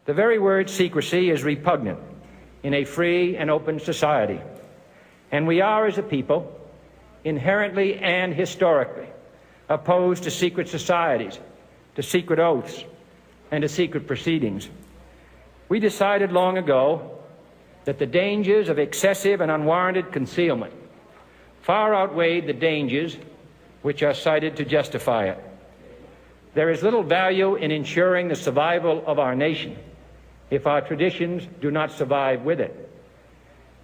The very word secrecy is repugnant in a free and open society. And we are, as a people, inherently and historically opposed to secret societies, to secret oaths, and to secret proceedings. We decided long ago that the dangers of excessive and unwarranted concealment far outweighed the dangers which are cited to justify it. There is little value in ensuring the survival of our nation if our traditions do not survive with it.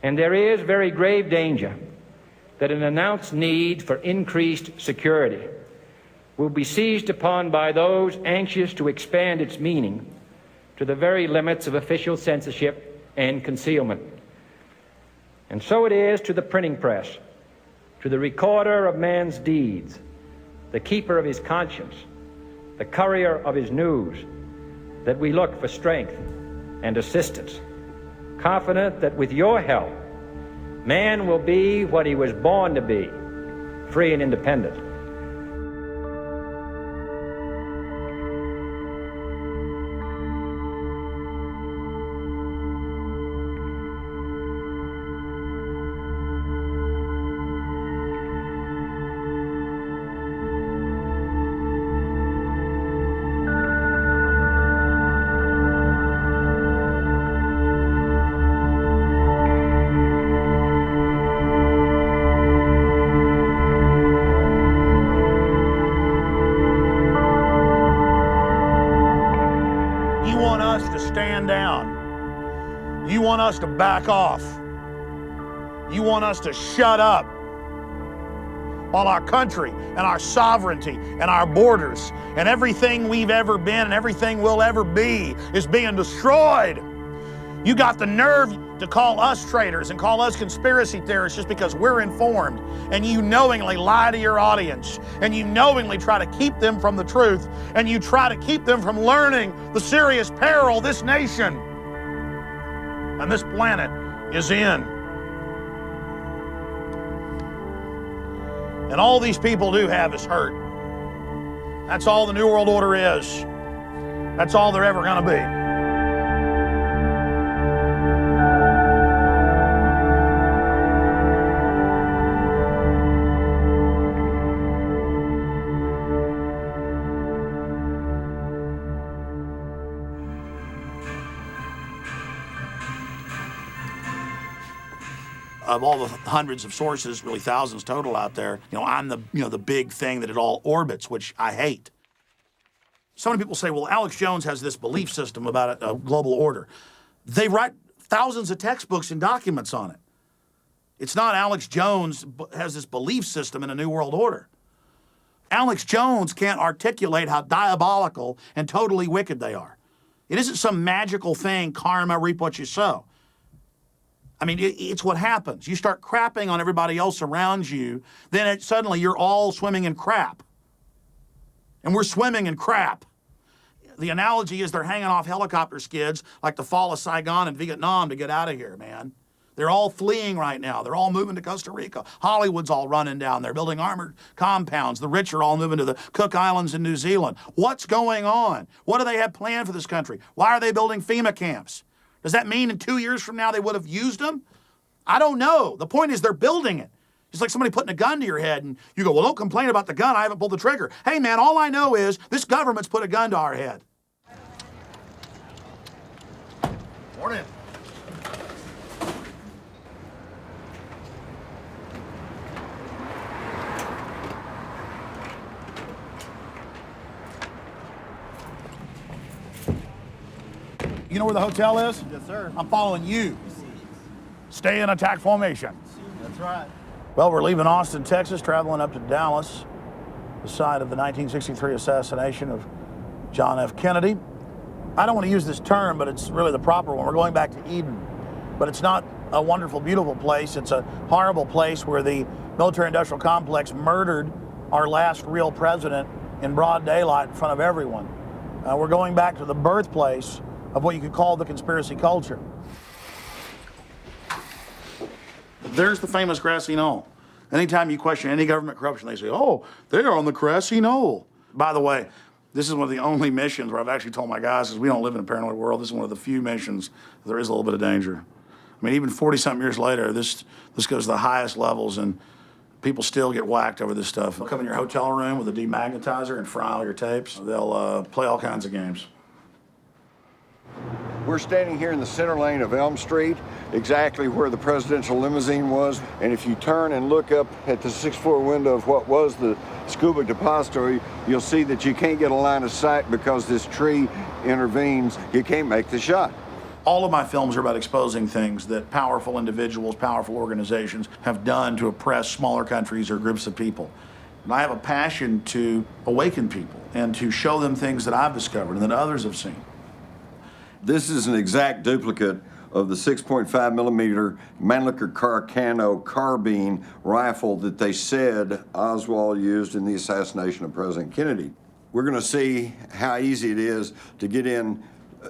And there is very grave danger that an announced need for increased security will be seized upon by those anxious to expand its meaning to the very limits of official censorship and concealment. And so it is to the printing press, to the recorder of man's deeds, the keeper of his conscience, the courier of his news, that we look for strength and assistance, confident that with your help, man will be what he was born to be, free and independent. You want us to back off. You want us to shut up while our country and our sovereignty and our borders and everything we've ever been and everything we'll ever be is being destroyed. You got the nerve to call us traitors and call us conspiracy theorists just because we're informed, and you knowingly lie to your audience, and you knowingly try to keep them from the truth, and you try to keep them from learning the serious peril this nation and this planet is in. And all these people do have is hurt. That's all the New World Order is. That's all they're ever gonna be. Of all the hundreds of sources, really thousands total out there, I'm the big thing that it all orbits, which I hate. So many people say, well, Alex Jones has this belief system about a global order. They write thousands of textbooks and documents on it. It's not Alex Jones has this belief system in a new world order. Alex Jones can't articulate how diabolical and totally wicked they are. It isn't some magical thing, karma, reap what you sow. I mean, it's what happens. You start crapping on everybody else around you, then suddenly you're all swimming in crap. And we're swimming in crap. The analogy is they're hanging off helicopter skids like the fall of Saigon and Vietnam to get out of here, man. They're all fleeing right now. They're all moving to Costa Rica. Hollywood's all running down. They're building armored compounds. The rich are all moving to the Cook Islands in New Zealand. What's going on? What do they have planned for this country? Why are they building FEMA camps? Does that mean in 2 years from now they would have used them? I don't know. The point is they're building it. It's like somebody putting a gun to your head and you go, well, don't complain about the gun. I haven't pulled the trigger. Hey, man, all I know is this government's put a gun to our head. Morning. You know where the hotel is? Yes, sir. I'm following you. Stay in attack formation. That's right. Well, we're leaving Austin, Texas, traveling up to Dallas, the site of the 1963 assassination of John F. Kennedy. I don't want to use this term, but it's really the proper one. We're going back to Eden. But it's not a wonderful, beautiful place. It's a horrible place where the military-industrial complex murdered our last real president in broad daylight in front of everyone. We're going back to the birthplace of what you could call the conspiracy culture. There's the famous grassy knoll. Anytime you question any government corruption, they say, oh, they're on the grassy knoll. By the way, This is one of the only missions where I've actually told my guys, because we don't live in a paranoid world, this is one of the few missions there is a little bit of danger. I mean, even 40-something years later, this goes to the highest levels, and people still get whacked over this stuff. They'll come in your hotel room with a demagnetizer and fry all your tapes. They'll play all kinds of games. We're standing here in the center lane of Elm Street, exactly where the presidential limousine was. And if you turn and look up at the 6th-floor window of what was the scuba depository, you'll see that you can't get a line of sight because this tree intervenes. You can't make the shot. All of my films are about exposing things that powerful individuals, powerful organizations have done to oppress smaller countries or groups of people. And I have a passion to awaken people and to show them things that I've discovered and that others have seen. This is an exact duplicate of the 6.5 millimeter Mannlicher Carcano carbine rifle that they said Oswald used in the assassination of President Kennedy. We're going to see how easy it is to get in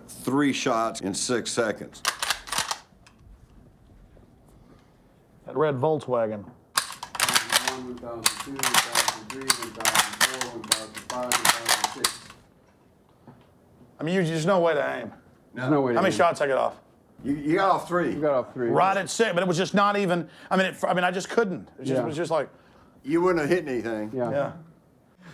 3 shots in 6 seconds. That red Volkswagen. 1002, 1003, 1004, 1005, 1006. I mean, there's no way to aim. There's no way to How many aim. shots I get off? You got off 3. You got off 3. Right at 6, but it was just not even, I mean, I just couldn't. It was just like, You wouldn't have hit anything. Yeah. yeah.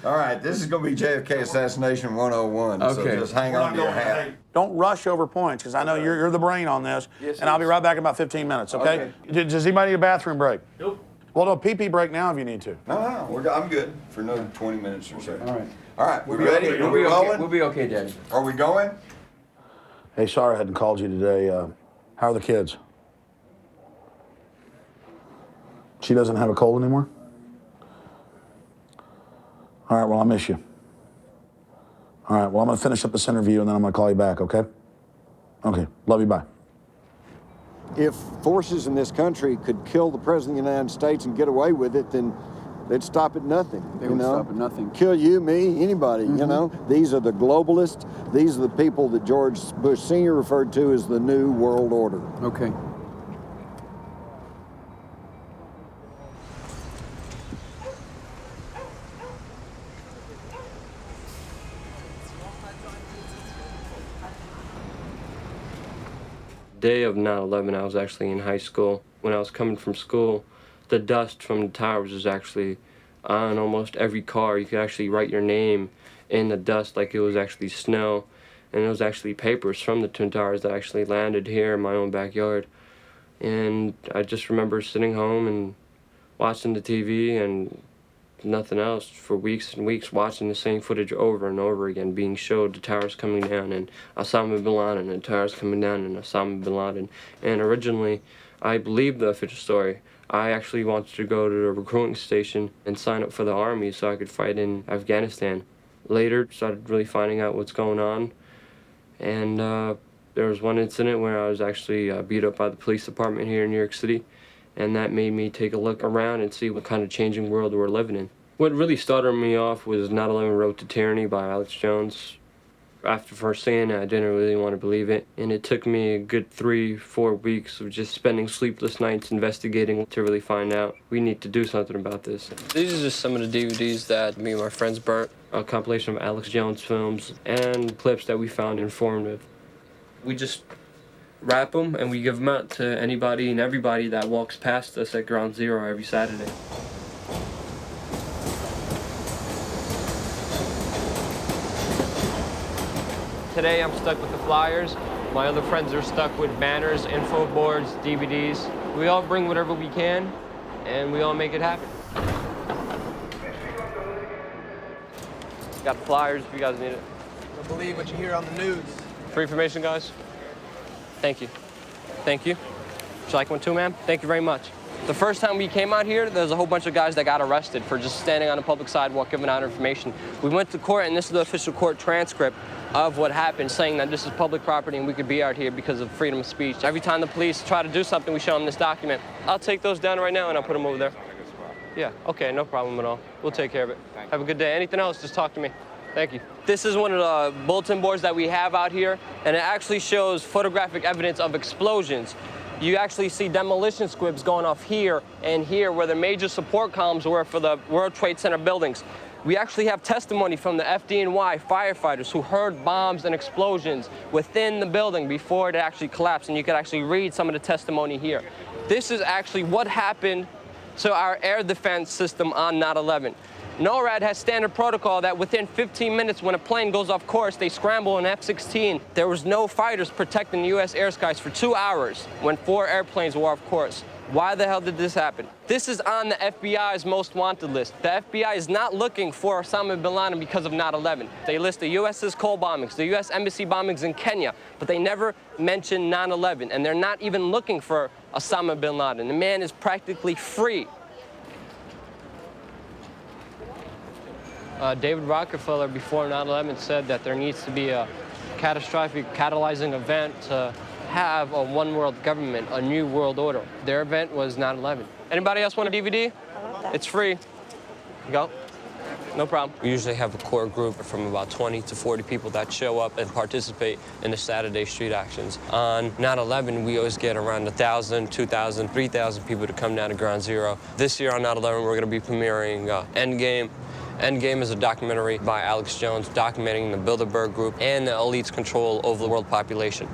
All right, this is going to be JFK Assassination 101, so Okay. just hang on to your hat. Don't rush over points, because I know you're the brain on this, and I'll be right back in about 15 minutes, okay? Does anybody need a bathroom break? Nope. Well, no, pee-pee break now if you need to. No, I'm good for another 20 minutes or so. All right. All right, we ready? Are We'll we be okay. rolling? We'll be okay, Daddy. Are we going? Hey, sorry I hadn't called you today. How are the kids? She doesn't have a cold anymore? All right, well, I miss you. All right, well, I'm going to finish up this interview, and then I'm going to call you back, okay? Okay, love you, bye. If forces in this country could kill the President of the United States and get away with it, then they'd stop at nothing. They would stop at nothing. Kill you, me, anybody, you know? These are the globalists. These are the people that George Bush Sr. referred to as the New World Order. Okay. Day of 9/11, I was actually in high school. When I was coming from school, the dust from the towers was actually on almost every car. You could actually write your name in the dust like it was actually snow. And it was actually papers from the Twin Towers that actually landed here in my own backyard. And I just remember sitting home and watching the TV and nothing else for weeks and weeks, watching the same footage over and over again, being showed the towers coming down and Osama bin Laden and the towers coming down and Osama bin Laden. And originally, I believed the official story. I actually wanted to go to the recruiting station and sign up for the army so I could fight in Afghanistan. Later, started really finding out what's going on. And there was one incident where I was actually beat up by the police department here in New York City. And that made me take a look around and see what kind of changing world we're living in. What really started me off was 9/11 Road to Tyranny by Alex Jones. After first seeing it, I didn't really want to believe it. And it took me a good 3-4 weeks of just spending sleepless nights investigating to really find out we need to do something about this. These are just some of the DVDs that me and my friends burnt. A compilation of Alex Jones films and clips that we found informative. We just wrap them and we give them out to anybody and everybody that walks past us at Ground Zero every Saturday. Today I'm stuck with the flyers. My other friends are stuck with banners, info boards, DVDs. We all bring whatever we can and we all make it happen. Got the flyers if you guys need it. Don't believe what you hear on the news. For information, guys. Thank you. Thank you. Would you like one too, ma'am? Thank you very much. The first time we came out here, there was a whole bunch of guys that got arrested for just standing on a public sidewalk giving out information. We went to court, and this is the official court transcript of what happened, saying that this is public property and we could be out here because of freedom of speech. Every time the police try to do something, we show them this document. I'll take those down right now and I'll put them over there. Yeah, okay, no problem at all. We'll take care of it. Have a good day. Anything else, just talk to me. Thank you. This is one of the bulletin boards that we have out here, and it actually shows photographic evidence of explosions. You actually see demolition squibs going off here and here where the major support columns were for the World Trade Center buildings. We actually have testimony from the FDNY firefighters who heard bombs and explosions within the building before it actually collapsed, and you could actually read some of the testimony here. This is actually what happened to our air defense system on 9/11. NORAD has standard protocol that within 15 minutes when a plane goes off course, they scramble an F-16. There was no fighters protecting the U.S. air skies for 2 hours when 4 airplanes were off course. Why the hell did this happen? This is on the FBI's most wanted list. The FBI is not looking for Osama bin Laden because of 9/11. They list the U.S.'s Cole bombings, the U.S. Embassy bombings in Kenya, but they never mention 9/11, and they're not even looking for Osama bin Laden. The man is practically free. David Rockefeller, before 9/11, said that there needs to be a catastrophic catalyzing event to have a one-world government, a new world order. Their event was 9/11. Anybody else want a DVD? It's free. Go. No problem. We usually have a core group from about 20 to 40 people that show up and participate in the Saturday street actions. On 9/11, we always get around 1,000, 2,000, 3,000 people to come down to Ground Zero. This year on 9/11, we're going to be premiering Endgame. Endgame is a documentary by Alex Jones documenting the Bilderberg Group and the elite's control over the world population.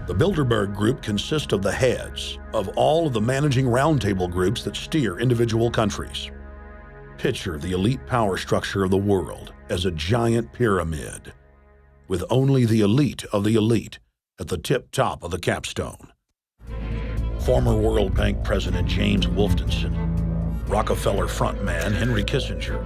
The Bilderberg Group consists of the heads of all of the managing roundtable groups that steer individual countries. Picture the elite power structure of the world as a giant pyramid, with only the elite of the elite at the tip top of the capstone. Former World Bank President James Wolfensohn, Rockefeller frontman Henry Kissinger,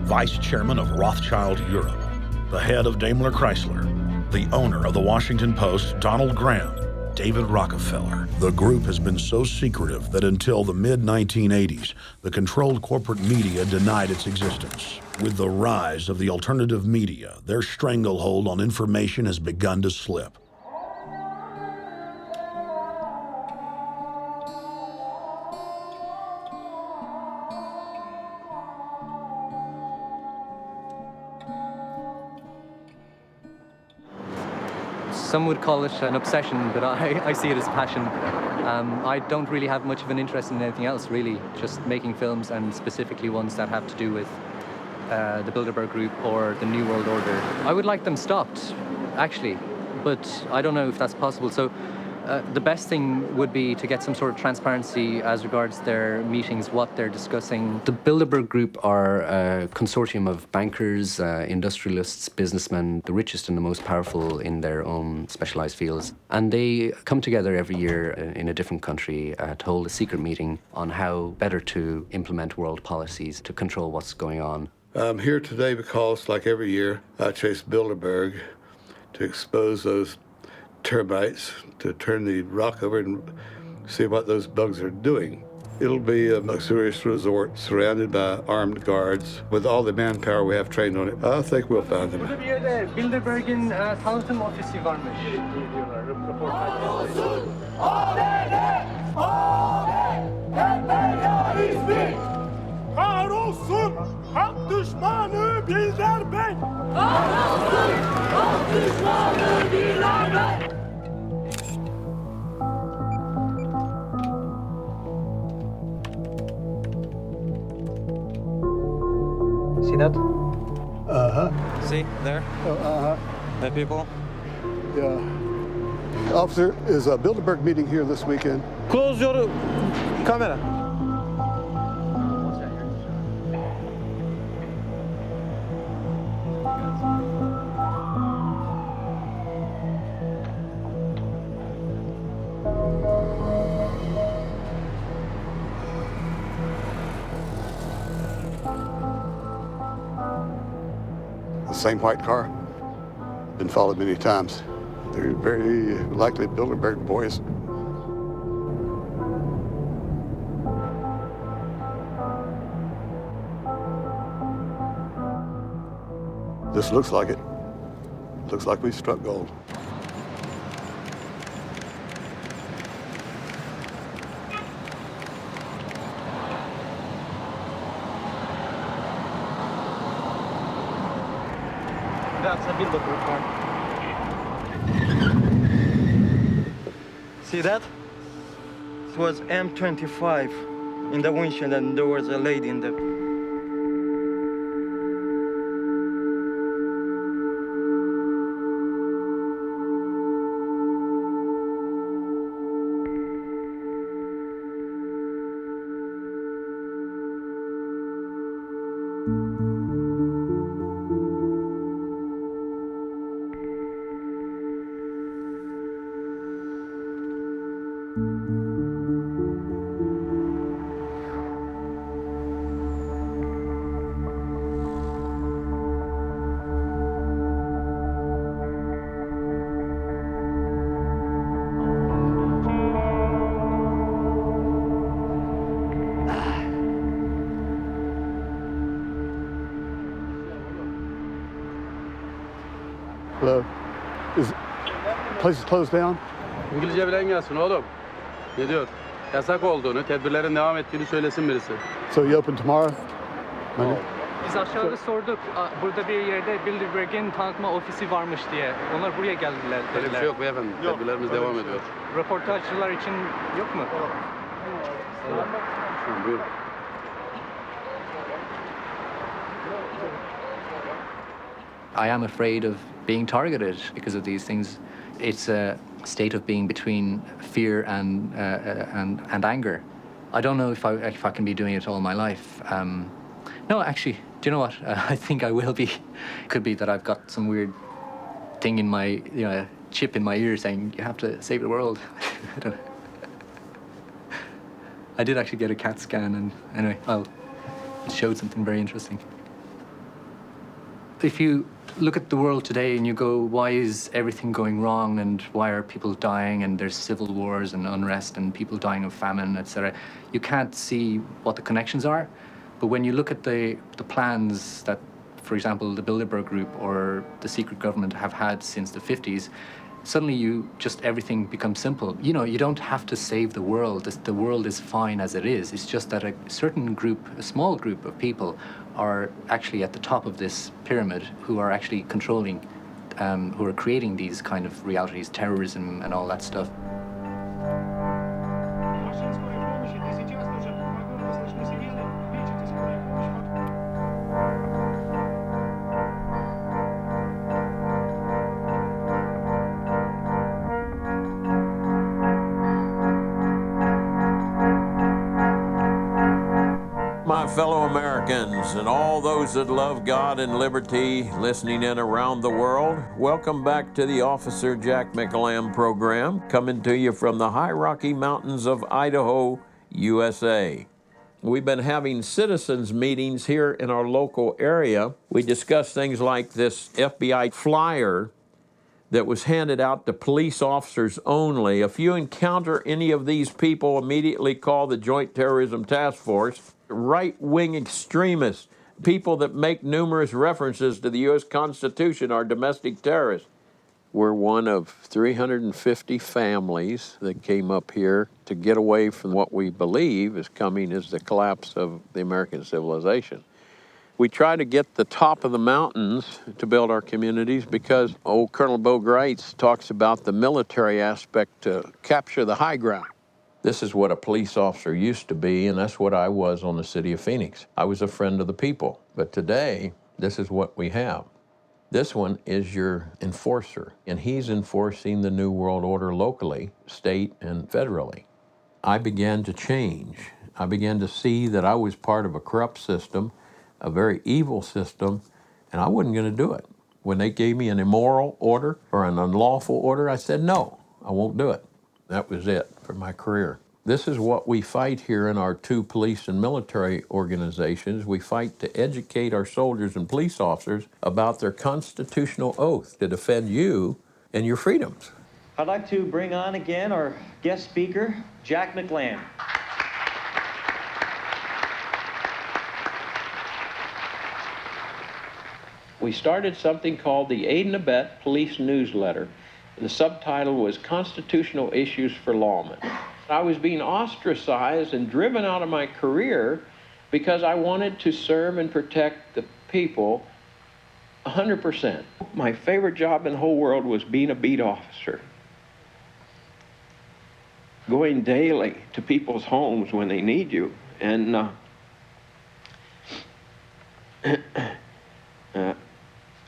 Vice Chairman of Rothschild Europe, the head of Daimler Chrysler, the owner of the Washington Post, Donald Graham, David Rockefeller. The group has been so secretive that until the mid-1980s, the controlled corporate media denied its existence. With the rise of the alternative media, their stranglehold on information has begun to slip. Some would call it an obsession, but I see it as passion. I don't really have much of an interest in anything else, really, just making films, and specifically ones that have to do with the Bilderberg Group or the New World Order. I would like them stopped, actually, but I don't know if that's possible. So the best thing would be to get some sort of transparency as regards their meetings, what they're discussing. The Bilderberg Group are a consortium of bankers, industrialists, businessmen, the richest and the most powerful in their own specialized fields. And they come together every year in a different country to hold a secret meeting on how better to implement world policies to control what's going on. I'm here today because, like every year, I chase Bilderberg to expose those termites, to turn the rock over and see what those bugs are doing. It'll be a luxurious resort surrounded by armed guards with all the manpower we have trained on it. I think we'll find them. Burada bir yerde Bilderberg'in tanıtım ofisi varmış diyorlar röportajda. Kahrolsun halk düşmanı Bilderberg! Kahrolsun halk düşmanı Bilderberg! See that? Uh-huh. See, there? Uh-huh. The people? Yeah. Officer, is a Bilderberg meeting here this weekend? Close your camera. The same white car. Been followed many times. They're very likely Bilderberg boys. This looks like it. Looks like we've struck gold. That's a Bilderberg car. See that? It was M25 in the windshield, and there was a lady in the... Hello. Is place is closed down? İngilizce bilen gelsin oğlum. Ne diyor? Yasak olduğunu, tedbirlerin devam ettiğini söylesin birisi. So you open tomorrow? Monday? Biz aşağıda sorduk. Burada bir yerde Bilderberg'in tanıtma ofisi varmış diye. Onlar buraya geldiler. Öyle bir şey yok beyefendi. Tedbirlerimiz devam ediyor. Röportajcılar için yok mu? Tamam, buyurun. I am afraid of being targeted because of these things. It's a state of being between fear and anger. I don't know if I can be doing it all my life. No, actually, do you know what? I think I will be. Could be that I've got some weird thing in my, chip in my ear saying you have to save the world. I don't know. I did actually get a CAT scan, and anyway, it showed something very interesting. If you look at the world today and you go, why is everything going wrong, and why are people dying, and there's civil wars and unrest and people dying of famine, etc., you can't see what the connections are. But when you look at the plans that, for example, the Bilderberg Group or the secret government have had since the 50s, suddenly everything becomes simple. You don't have to save the world. The world is fine as it is. It's just that a certain group, a small group of people, are actually at the top of this pyramid who are actually controlling, who are creating these kind of realities, terrorism and all that stuff. My fellow Americans and all those that love God and liberty listening in around the world, welcome back to the Officer Jack McLam program, coming to you from the high Rocky Mountains of Idaho, USA. We've been having citizens meetings here in our local area. We discuss things like this FBI flyer that was handed out to police officers only. If you encounter any of these people, immediately call the Joint Terrorism Task Force. Right-wing extremists, people that make numerous references to the U.S. Constitution, are domestic terrorists. We're one of 350 families that came up here to get away from what we believe is coming as the collapse of the American civilization. We try to get the top of the mountains to build our communities because old Colonel Bo Greitz talks about the military aspect to capture the high ground. This is what a police officer used to be, and that's what I was on the city of Phoenix. I was a friend of the people. But today, this is what we have. This one is your enforcer, and he's enforcing the New World Order locally, state, and federally. I began to change. I began to see that I was part of a corrupt system, a very evil system, and I wasn't going to do it. When they gave me an immoral order or an unlawful order, I said, no, I won't do it. That was it for my career. This is what we fight here in our two police and military organizations. We fight to educate our soldiers and police officers about their constitutional oath to defend you and your freedoms. I'd like to bring on again our guest speaker, Jack McLam. We started something called the Aid and Abet Police Newsletter. The subtitle was Constitutional Issues for Lawmen. I was being ostracized and driven out of my career because I wanted to serve and protect the people 100%. My favorite job in the whole world was being a beat officer. going daily to people's homes when they need you. And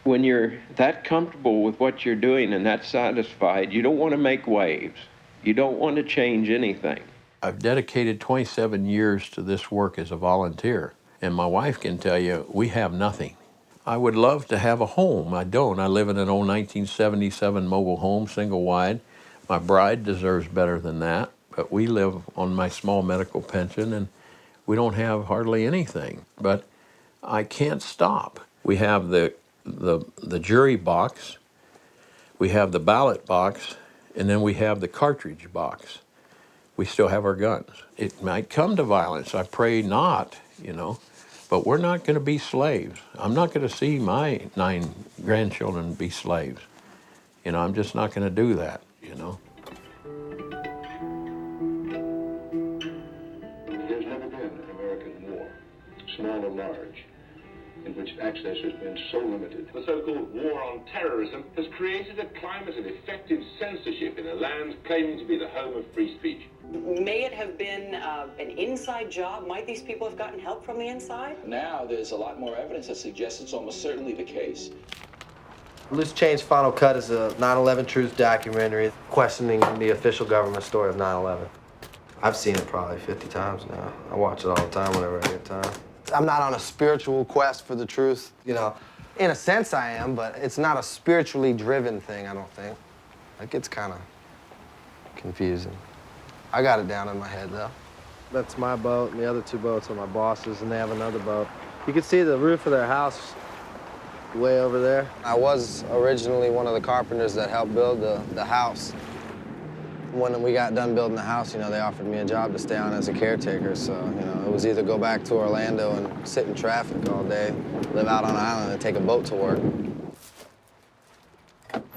when you're that comfortable with what you're doing and that satisfied, you don't want to make waves. You don't want to change anything. I've dedicated 27 years to this work as a volunteer, and my wife can tell you we have nothing. I would love to have a home. I don't. I live in an old 1977 mobile home, single wide. My bride deserves better than that, but we live on my small medical pension, and we don't have hardly anything. But I can't stop. We have the jury box, we have the ballot box, and then we have the cartridge box. We still have our guns. It might come to violence. I pray not, you know, but we're not going to be slaves. I'm not going to see my 9 grandchildren be slaves. You know, I'm just not going to do that, you know. There's never been an American war, small or large, in which access has been so limited. The so-called war on terrorism has created a climate of effective censorship in a land claiming to be the home of free speech. May it have been an inside job? Might these people have gotten help from the inside? Now there's a lot more evidence that suggests it's almost certainly the case. Loose Change Final Cut is a 9/11 truth documentary questioning the official government story of 9/11. I've seen it probably 50 times now. I watch it all the time whenever I get time. I'm not on a spiritual quest for the truth, you know. In a sense I am, but it's not a spiritually driven thing, I don't think. It gets kind of confusing. I got it down in my head, though. That's my boat, and the other 2 boats are my boss's, and they have another boat. You can see the roof of their house way over there. I was originally one of the carpenters that helped build the house. When we got done building the house, you know, they offered me a job to stay on as a caretaker, so, you know, it was either go back to Orlando and sit in traffic all day, live out on an island, and take a boat to work.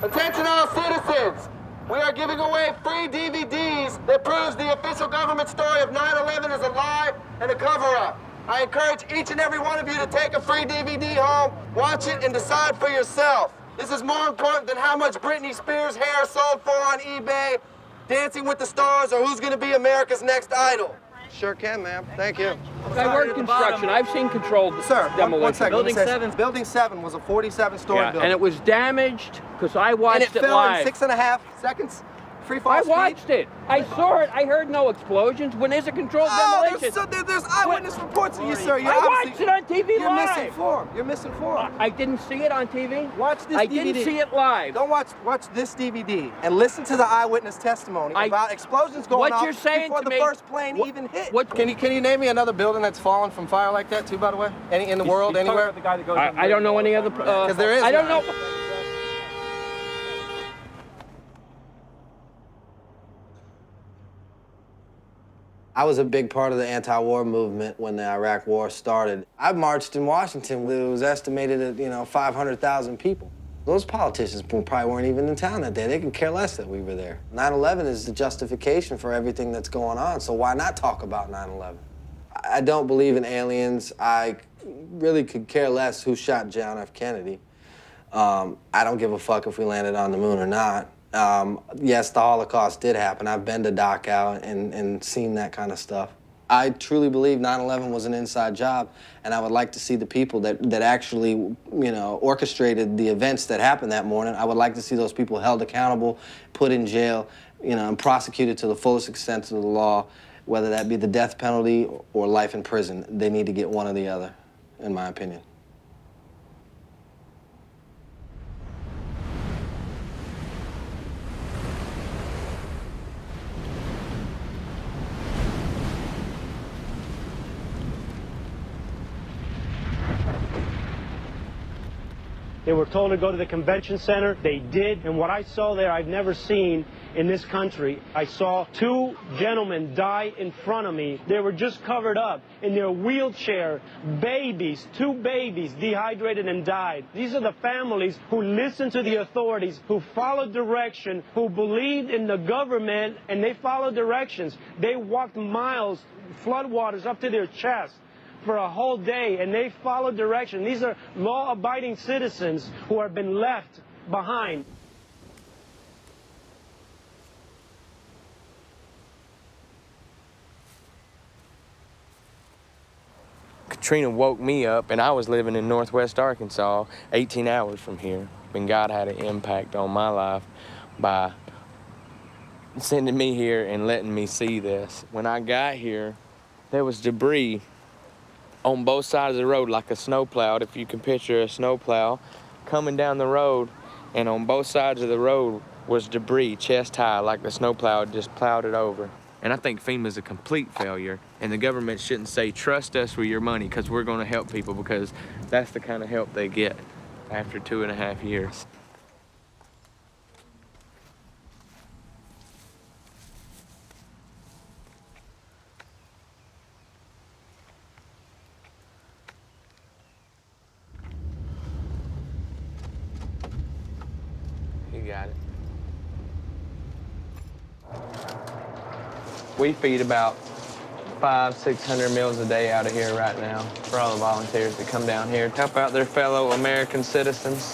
Attention all citizens! We are giving away free DVDs that proves the official government story of 9/11 is a lie and a cover-up. I encourage each and every one of you to take a free DVD home, watch it, and decide for yourself. This is more important than how much Britney Spears' hair sold for on eBay, Dancing with the Stars, or who's going to be America's next idol. Sure can, ma'am. Thank you. I work construction. I've seen controlled demolition. One second. Building 7. Building 7 was a 47-story building. And it was damaged because I watched it live. And it fell in 6.5 seconds. Free fall I speed. watched it. I saw it. I heard no explosions. When there's a controlled demolition. There's eyewitness reports of you, sir. I watched it on TV You're live. misinformed. You're misinformed. I didn't see it on TV. Watch this DVD. I didn't see it live. Don't watch this DVD and listen to the eyewitness testimony about explosions going off you're saying before to the me, first plane even hit. Can you name me another building that's fallen from fire like that too, by the way? Any in the world, anywhere? I don't know any other. Because there is. I don't know. I was a big part of the anti-war movement when the Iraq War started. I marched in Washington. It was estimated at, you know, 500,000 people. Those politicians probably weren't even in town that day. They could care less that we were there. 9/11 is the justification for everything that's going on, so why not talk about 9/11? I don't believe in aliens. I really could care less who shot John F. Kennedy. I don't give a fuck if we landed on the moon or not. Yes, the Holocaust did happen. I've been to Dachau and seen that kind of stuff. I truly believe 9/11 was an inside job, and I would like to see the people that actually, you know, orchestrated the events that happened that morning. I would like to see those people held accountable, put in jail, you know, and prosecuted to the fullest extent of the law, whether that be the death penalty or life in prison. They need to get one or the other, in my opinion. They were told to go to the convention center. They did. And what I saw there, I've never seen in this country. I saw 2 gentlemen die in front of me. They were just covered up in their wheelchair. Babies, 2 babies, dehydrated and died. These are the families who listened to the authorities, who followed direction, who believed in the government, and they followed directions. They walked miles, floodwaters up to their chest for a whole day, and they follow direction. These are law-abiding citizens who have been left behind. Katrina woke me up, and I was living in Northwest Arkansas, 18 hours from here. And God had an impact on my life by sending me here and letting me see this. When I got here, there was debris on both sides of the road, like a snowplow, if you can picture a snowplow, coming down the road, and on both sides of the road was debris, chest high, like the snowplow just plowed it over. And I think FEMA's a complete failure, and the government shouldn't say, trust us with your money, because we're going to help people, because that's the kind of help they get after 2.5 years. You got it. We feed about 500-600 meals a day out of here right now for all the volunteers that come down here to help out their fellow American citizens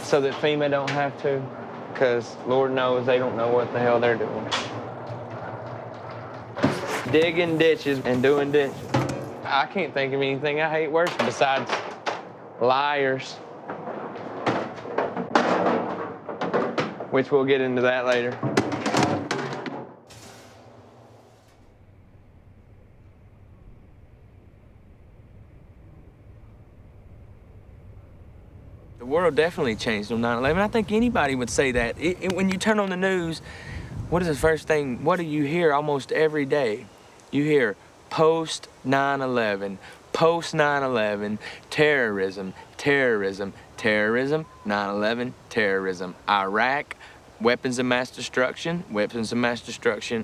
so that FEMA don't have to, because Lord knows they don't know what the hell they're doing. Digging ditches and doing ditches. I can't think of anything I hate worse besides liars, which we'll get into that later. The world definitely changed on 9/11. I think anybody would say that. When you turn on the news, what is the first thing? What do you hear almost every day? You hear post 9/11, post 9/11, terrorism, terrorism, terrorism, 9/11, terrorism, Iraq, weapons of mass destruction,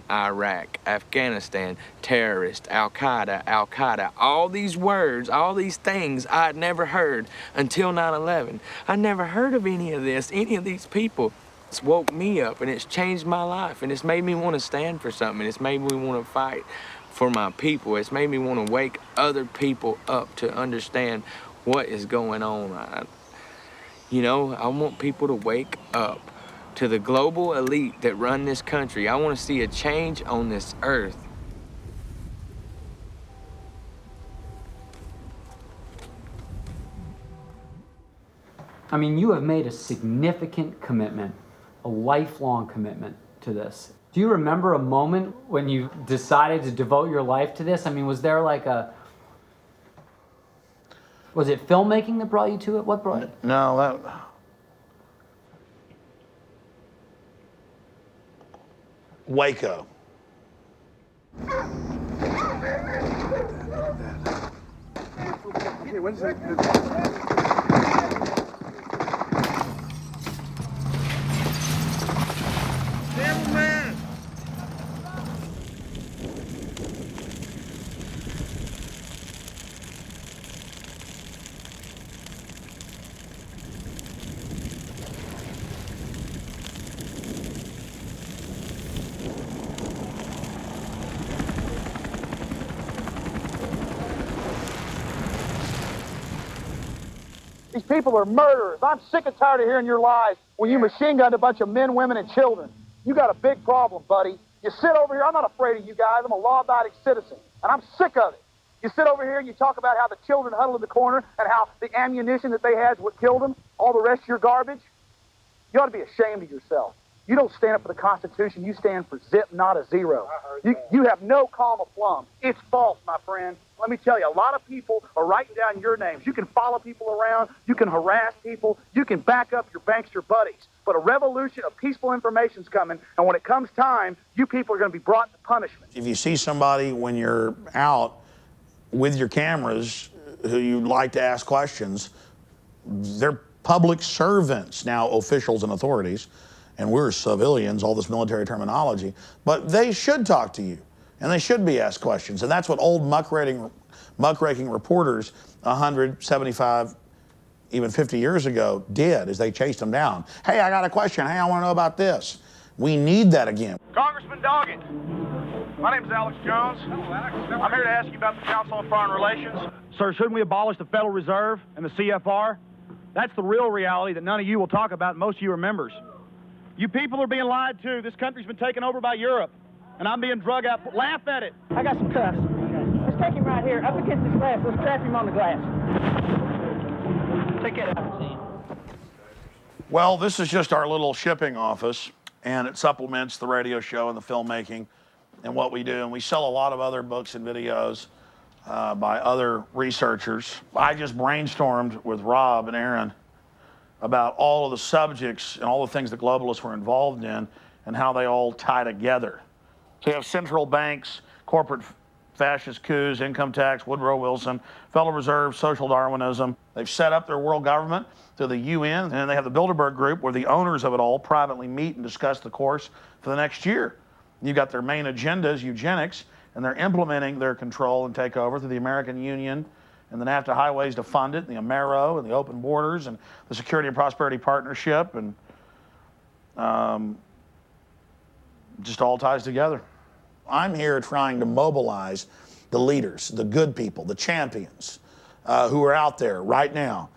Iraq, Afghanistan, terrorist, Al-Qaeda, all these words, all these things I'd never heard until 9/11. I never heard of any of this, any of these people. It's woke me up, and it's changed my life, and it's made me want to stand for something. It's made me want to fight for my people. It's made me want to wake other people up to understand what is going on. I want people to wake up to the global elite that run this country. I want to see a change on this earth. I mean, you have made a significant commitment, a lifelong commitment to this. Do you remember a moment when you decided to devote your life to this? I mean, was there like was it filmmaking that brought you to it? What brought it? No, Waco. Okay, when's that? Gentlemen! These people are murderers. I'm sick and tired of hearing your lies when you machine gunned a bunch of men, women, and children. You got a big problem, buddy. You sit over here. I'm not afraid of you guys. I'm a law-abiding citizen, and I'm sick of it. You sit over here and you talk about how the children huddled in the corner and how the ammunition that they had is what killed them, all the rest of your garbage. You ought to be ashamed of yourself. You don't stand up for the Constitution. You stand for zip, not a zero. You have no calm of plumb. It's false, my friend. Let me tell you, a lot of people are writing down your names. You can follow people around. You can harass people. You can back up your bankster buddies. But a revolution of peaceful information is coming, and when it comes time, you people are going to be brought to punishment. If you see somebody when you're out with your cameras who you like to ask questions, they're public servants, now officials and authorities, and we're civilians, all this military terminology, but they should talk to you, and they should be asked questions, and that's what old muckraking reporters 175, even 50 years ago did, is they chased them down. Hey, I got a question. Hey, I want to know about this. We need that again. Congressman Doggett, my name's Alex Jones. Hello, Alex. I'm here to ask you about the Council on Foreign Relations. Sir, shouldn't we abolish the Federal Reserve and the CFR? That's the real reality that none of you will talk about, and most of you are members. You people are being lied to. This country's been taken over by Europe, and I'm being drug out. Laugh at it. I got some cuffs. take him right here, up against this glass. Let's trap him on the glass. Take it out, Sam. Well, this is just our little shipping office, and it supplements the radio show and the filmmaking and what we do. And we sell a lot of other books and videos by other researchers. I just brainstormed with Rob and Aaron about all of the subjects and all the things that globalists were involved in and how they all tie together. So you have central banks, corporate fascist coups, income tax, Woodrow Wilson, Federal Reserve, social Darwinism. They've set up their world government through the UN, and they have the Bilderberg Group where the owners of it all privately meet and discuss the course for the next year. You've got their main agenda is eugenics, and they're implementing their control and takeover through the American Union and the NAFTA highways to fund it, and the Amero and the open borders and the Security and Prosperity Partnership, and just all ties together. I'm here trying to mobilize the leaders, the good people, the champions who are out there right now.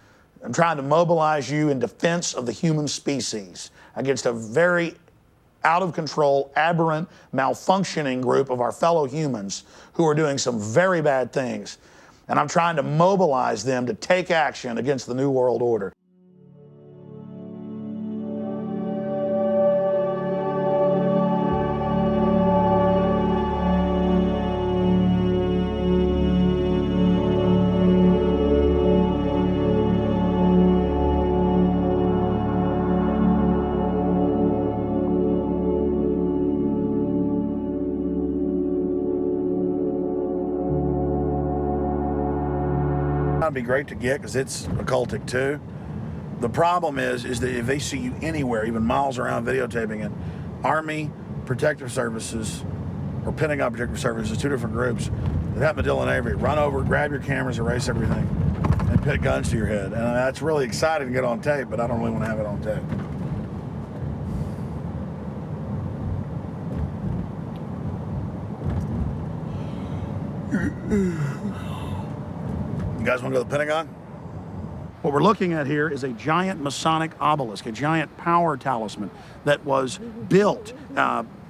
I'm trying to mobilize you in defense of the human species against a very out of control, aberrant, malfunctioning group of our fellow humans who are doing some very bad things. And I'm trying to mobilize them to take action against the New World Order. That'd be great to get because it's occultic too. The problem is that if they see you anywhere, even miles around videotaping it, Army Protective Services or Pentagon Protective Services, two different groups that happen to Dylan Avery, run over, grab your cameras, erase everything, and put guns to your head. And that's really exciting to get on tape, but I don't really want to have it on tape. You guys want to go to the Pentagon? What we're looking at here is a giant Masonic obelisk, a giant power talisman that was built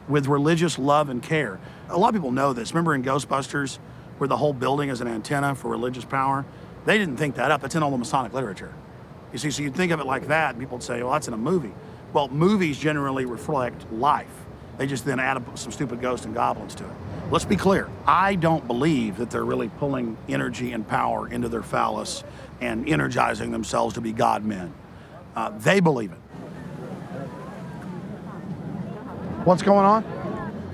with religious love and care. A lot of people know this. Remember in Ghostbusters, where the whole building is an antenna for religious power? They didn't think that up. It's in all the Masonic literature. You see, so you'd think of it like that, and people would say, well, that's in a movie. Well, movies generally reflect life. They just then add some stupid ghosts and goblins to it. Let's be clear. I don't believe that they're really pulling energy and power into their phallus and energizing themselves to be God men. They believe it. What's going on?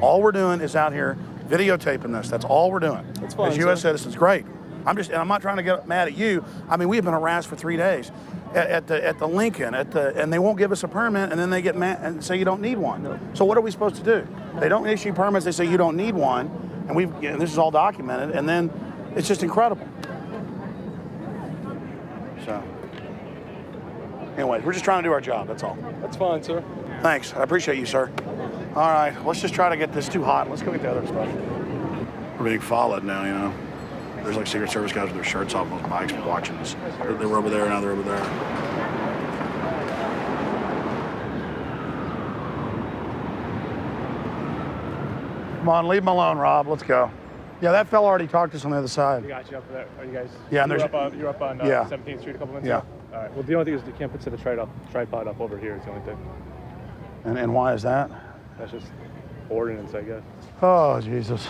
All we're doing is out here videotaping this. That's all we're doing. That's fine, as U.S. citizens. Great. And I'm not trying to get mad at you. I mean, we have been harassed for 3 days at the Lincoln, and they won't give us a permit, and then they get mad and say you don't need one. No. So what are we supposed to do? They don't issue permits. They say you don't need one, and this is all documented, and then it's just incredible. So, anyway, we're just trying to do our job. That's all. That's fine, sir. Thanks. I appreciate you, sir. All right, let's just try to get this too hot. Let's go get the other stuff. We're being followed now, you know. There's like Secret Service guys with their shirts off on those bikes watching us. They were over there, now they're over there. Come on, leave them alone, Rob. Let's go. Yeah, that fella already talked to us on the other side. We got you up there. Are you guys? Yeah, you're up on yeah. 17th Street a couple minutes yeah. ago? All right. Well, the only thing is you can't put the tripod up over here. It's the only thing. And why is that? That's just ordinance, I guess. Oh, Jesus.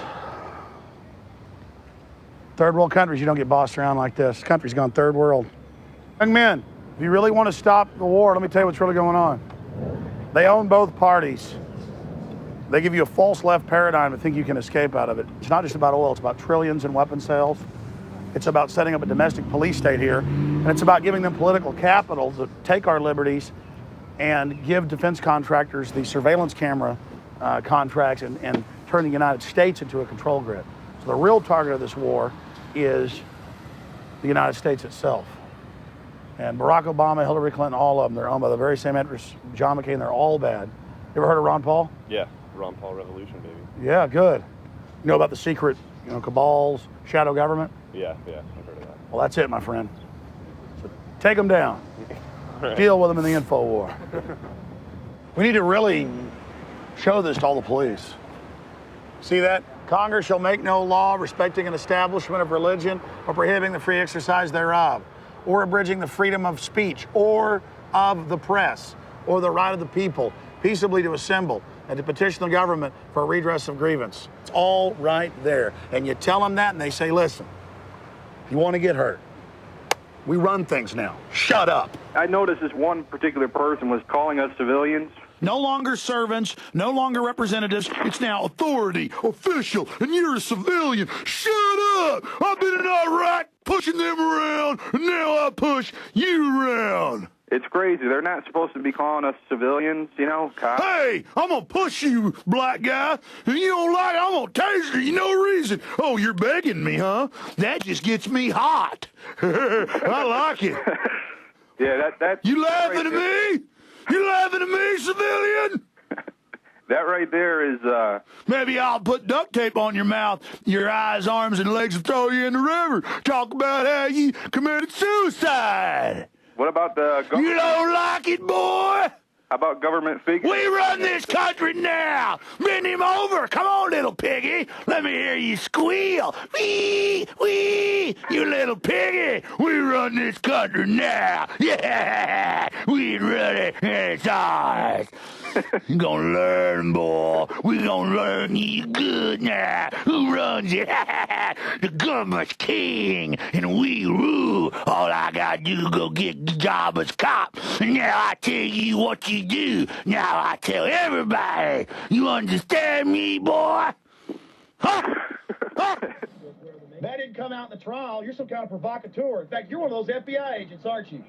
Third world countries, you don't get bossed around like this. This country's gone third world. Young men, if you really want to stop the war, let me tell you what's really going on. They own both parties. They give you a false left paradigm to think you can escape out of it. It's not just about oil, it's about trillions in weapon sales. It's about setting up a domestic police state here. And it's about giving them political capital to take our liberties and give defense contractors the surveillance camera contracts and turn the United States into a control grid. So the real target of this war is the United States itself. And Barack Obama, Hillary Clinton, all of them, they're owned by the very same interests. John McCain, they're all bad. You ever heard of Ron Paul? Yeah, Ron Paul revolution, baby. Yeah, good. You know about the secret, cabals, shadow government? Yeah, I've heard of that. Well, that's it, my friend. So take them down. Right. Deal with them in the info war. We need to really show this to all the police. See that? Congress shall make no law respecting an establishment of religion or prohibiting the free exercise thereof, or abridging the freedom of speech or of the press, or the right of the people peaceably to assemble and to petition the government for a redress of grievance. It's all right there. And you tell them that and they say, listen, you want to get hurt. We run things now. Shut up. I noticed this one particular person was calling us civilians. No longer servants, no longer representatives. It's now authority, official, and you're a civilian. Shut up! I've been in Iraq pushing them around, and now I push you around. It's crazy. They're not supposed to be calling us civilians, you know, cops. Hey, I'm gonna push you, black guy. If you don't like it, I'm gonna taser you, no reason. Oh, you're begging me, huh? That just gets me hot. I like it. Yeah, that's... You laughing at me? You laughing at me, civilian? That right there is, Maybe I'll put duct tape on your mouth, your eyes, arms, and legs and throw you in the river. Talk about how you committed suicide. What about the government? You don't like it, boy? How about government figures? We run this country now. Bend him over. Come on, little piggy. Let me hear you squeal. Wee, wee, you little piggy. We run this country now. Yeah, we run it, and it's ours. You gonna learn, boy. We gonna learn you good now. Who runs it? The government's king, and we rule. All I gotta do is go get the job as cop. And now I tell you what you do. Now I tell everybody. You understand me, boy? Huh? Huh? That didn't come out in the trial. You're some kind of provocateur. In fact, you're one of those FBI agents, aren't you?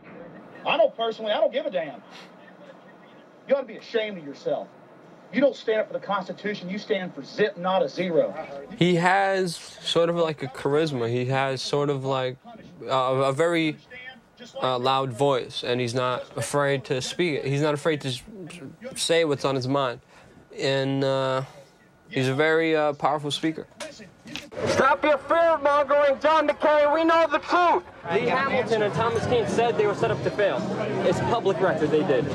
I know personally, I don't give a damn. You ought to be ashamed of yourself. You don't stand up for the Constitution. You stand for zip, not a zero. He has sort of like a charisma. He has sort of like a very loud voice, and he's not afraid to speak. He's not afraid to say what's on his mind. And he's a very powerful speaker. Stop your fear-mongering, John McCain. We know the truth. Lee Hamilton and Thomas Keane said they were set up to fail. It's public record they did.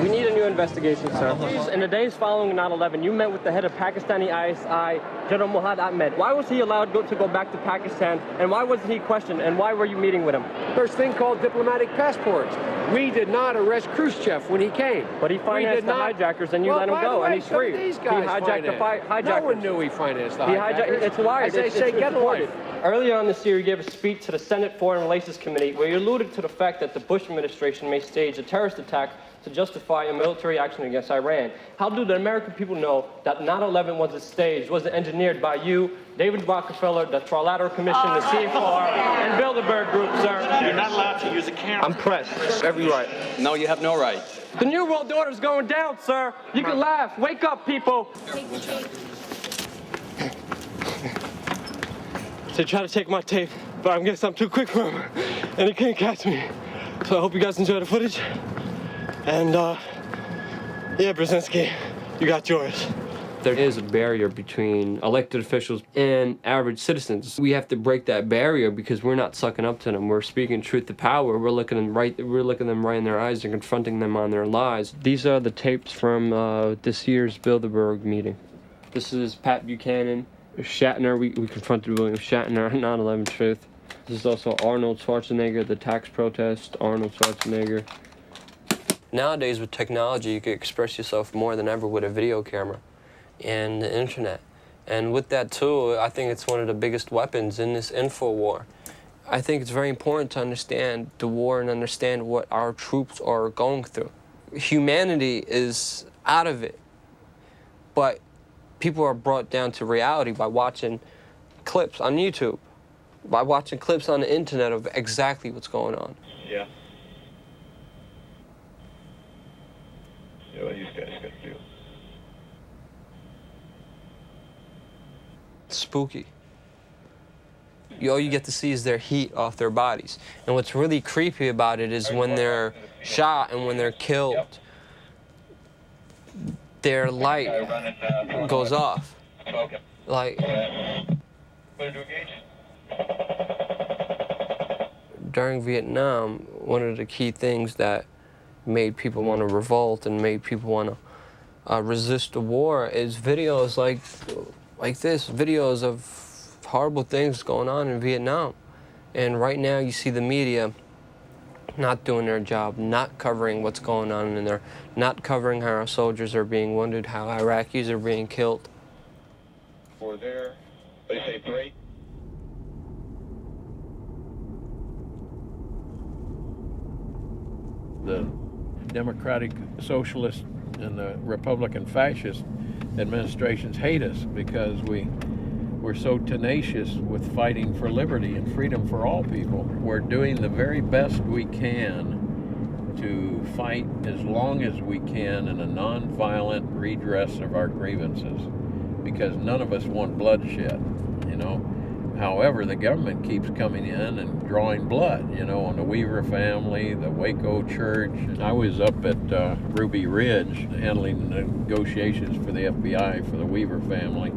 We need a new investigation, sir. In the days following 9/11, you met with the head of Pakistani ISI, General Muhammad Ahmed. Why was he allowed to go back to Pakistan, and why wasn't he questioned, and why were you meeting with him? There's a thing called diplomatic passports. We did not arrest Khrushchev when he came. But he financed the hijackers, and you let him go, and he's free. These guys he hijacked the hijackers. No one knew he financed the hijackers. It's lies. As they say, get a life. Earlier on this year, you gave a speech to the Senate Foreign Relations Committee where you alluded to the fact that the Bush administration may stage a terrorist attack to justify a military action against Iran. How do the American people know that 9/11 wasn't staged, wasn't engineered by you, David Rockefeller, the Trilateral Commission, the CFR, and Bilderberg Group, sir? You're not allowed to use a camera. I'm pressed. Every right. No, you have no right. The New World Order's going down, sir. You can laugh. Wake up, people. They try to take my tape, but I guess I'm too quick for him, and he can't catch me. So I hope you guys enjoy the footage. And, yeah, Brzezinski, you got yours. There is a barrier between elected officials and average citizens. We have to break that barrier because we're not sucking up to them. We're speaking truth to power. We're looking them right in their eyes and confronting them on their lies. These are the tapes from this year's Bilderberg meeting. This is Pat Buchanan. Shatner, we confronted William Shatner on 9/11 Truth. This is also Arnold Schwarzenegger, the tax protest, Arnold Schwarzenegger. Nowadays with technology, you can express yourself more than ever with a video camera and the internet. And with that tool, I think it's one of the biggest weapons in this info war. I think it's very important to understand the war and understand what our troops are going through. Humanity is out of it, but people are brought down to reality by watching clips on YouTube, by watching clips on the internet of exactly what's going on. Yeah. Yeah, what these guys got to do. It's spooky. All you get to see is their heat off their bodies. And what's really creepy about it is when they're shot and when they're killed, their light goes off. Like, during Vietnam, one of the key things that made people want to revolt and made people want to resist the war is videos like like this, videos of horrible things going on in Vietnam. And right now you see the media not doing their job, not covering what's going on in there, not covering how our soldiers are being wounded, how Iraqis are being killed. For there, they say three. The Democratic Socialist and the Republican Fascist administrations hate us because we're so tenacious with fighting for liberty and freedom for all people. We're doing the very best we can to fight as long as we can in a non-violent redress of our grievances, because none of us want bloodshed, you know. However, the government keeps coming in and drawing blood, you know, on the Weaver family, the Waco Church. I was up at Ruby Ridge handling negotiations for the FBI for the Weaver family.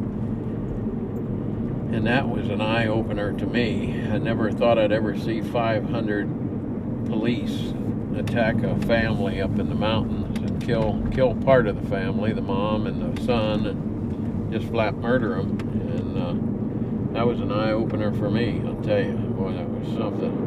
And that was an eye-opener to me. I never thought I'd ever see 500 police attack a family up in the mountains and kill part of the family, the mom and the son, and just flat murder them. And that was an eye-opener for me, I'll tell you. Boy, that was something.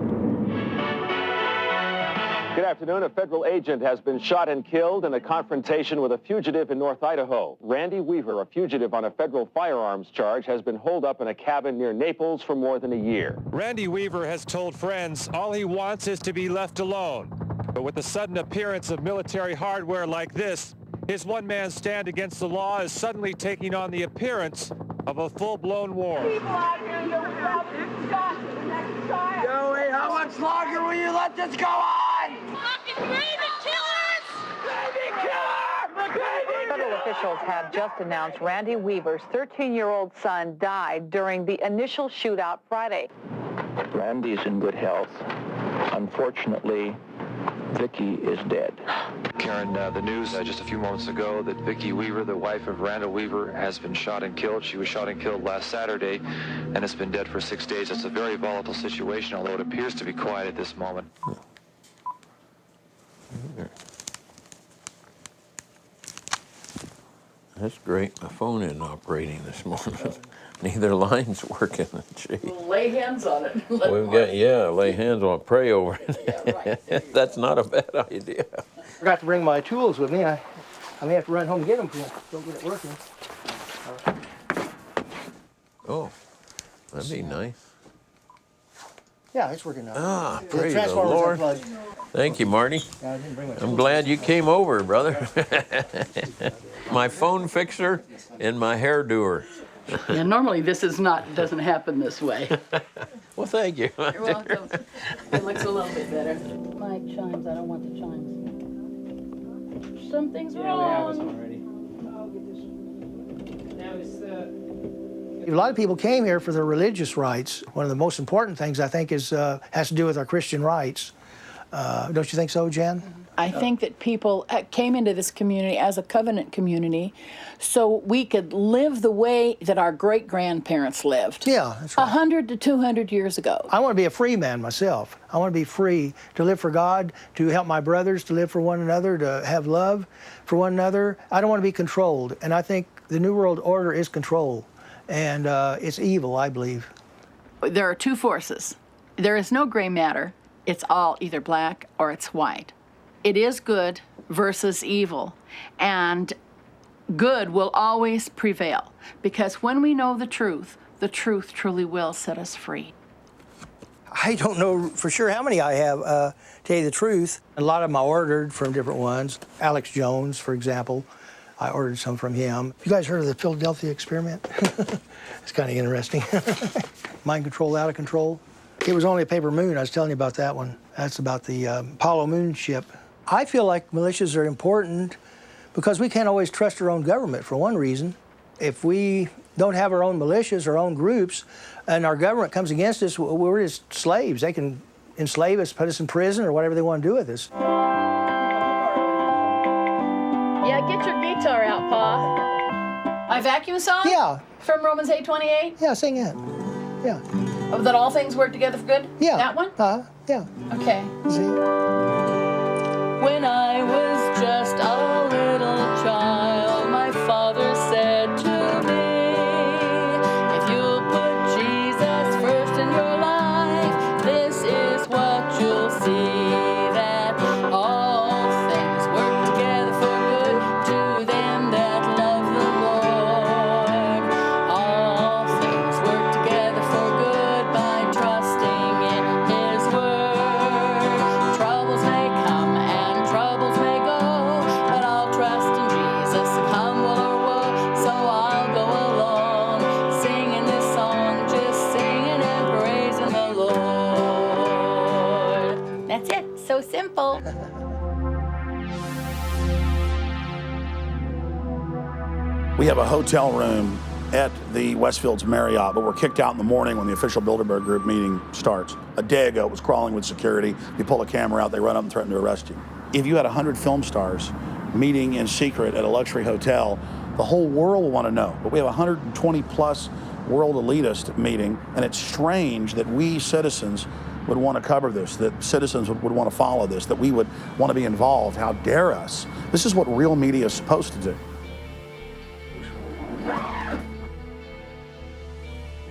Good afternoon. A federal agent has been shot and killed in a confrontation with a fugitive in North Idaho. Randy Weaver, a fugitive on a federal firearms charge, has been holed up in a cabin near Naples for more than a year. Randy Weaver has told friends all he wants is to be left alone. But with the sudden appearance of military hardware like this, his one-man stand against the law is suddenly taking on the appearance of a full-blown war. People out here that would rather shot the next time. Joey, how much longer will you let this go on? Fucking baby killers! Baby killer! Baby Federal officials have just announced Randy Weaver's 13-year-old son died during the initial shootout Friday. Randy's in good health. Unfortunately, Vicky is dead. Karen, the news just a few moments ago that Vicky Weaver, the wife of Randall Weaver, has been shot and killed. She was shot and killed last Saturday and has been dead for 6 days. It's a very volatile situation, although it appears to be quiet at this moment. That's great. My phone isn't operating this morning. Neither line's working. Gee. We'll lay hands on it. We've got, lay hands on it, pray over it. Yeah, right. That's not a bad idea. I forgot to bring my tools with me. I may have to run home and get them because I don't get it working. Oh, that'd be nice. Yeah, it's working now. Ah, praise the Lord. Thank you, Marty. Yeah, I didn't bring my I'm tools. glad you came over, brother. My phone fixer and my hairdoer. Yeah, normally this doesn't happen this way. Well, thank you. You're welcome. It looks a little bit better. My chimes, I don't want the chimes. Something's wrong. A lot of people came here for their religious rights. One of the most important things, I think, is has to do with our Christian rights. Don't you think so, Jen? I think that people came into this community as a covenant community so we could live the way that our great-grandparents lived. Yeah, that's right. 100 to 200 years ago. I want to be a free man myself. I want to be free to live for God, to help my brothers, to live for one another, to have love for one another. I don't want to be controlled, and I think the New World Order is control, and it's evil, I believe. There are two forces. There is no gray matter. It's all either black or it's white. It is good versus evil, and good will always prevail, because when we know the truth truly will set us free. I don't know for sure how many I have, to tell you the truth. A lot of them I ordered from different ones. Alex Jones, for example, I ordered some from him. You guys heard of the Philadelphia experiment? It's kind of interesting. Mind control, out of control. It was only a paper moon. I was telling you about that one. That's about the Apollo moon ship. I feel like militias are important because we can't always trust our own government, for one reason. If we don't have our own militias, our own groups, and our government comes against us, we're just slaves. They can enslave us, put us in prison, or whatever they want to do with us. Yeah, get your guitar out, Pa. My vacuum song? Yeah. From Romans 8:28? Yeah, sing it. Yeah. Oh, that all things work together for good? Yeah. That one? Yeah. Okay. See? When I was just a little child, my father said to me, We have a hotel room at the Westfields Marriott, but we're kicked out in the morning when the official Bilderberg Group meeting starts. A day ago, it was crawling with security. You pull a camera out, they run up and threaten to arrest you. If you had 100 film stars meeting in secret at a luxury hotel, the whole world will want to know. But we have 120 plus world elitist meeting, and it's strange that we citizens would want to cover this, that citizens would want to follow this, that we would want to be involved. How dare us? This is what real media is supposed to do.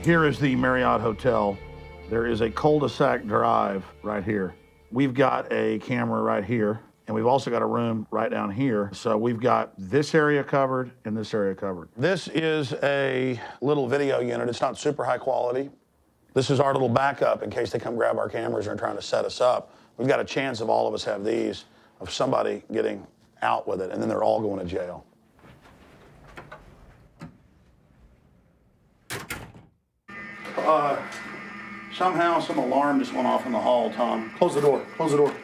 Here is the Marriott Hotel. There is a cul-de-sac drive right here. We've got a camera right here, and we've also got a room right down here. So we've got this area covered and this area covered. This is a little video unit. It's not super high quality. This is our little backup in case they come grab our cameras and are trying to set us up. We've got a chance of all of us have these, of somebody getting out with it, and then they're all going to jail. Somehow some alarm just went off in the hall, Tom. Close the door, close the door.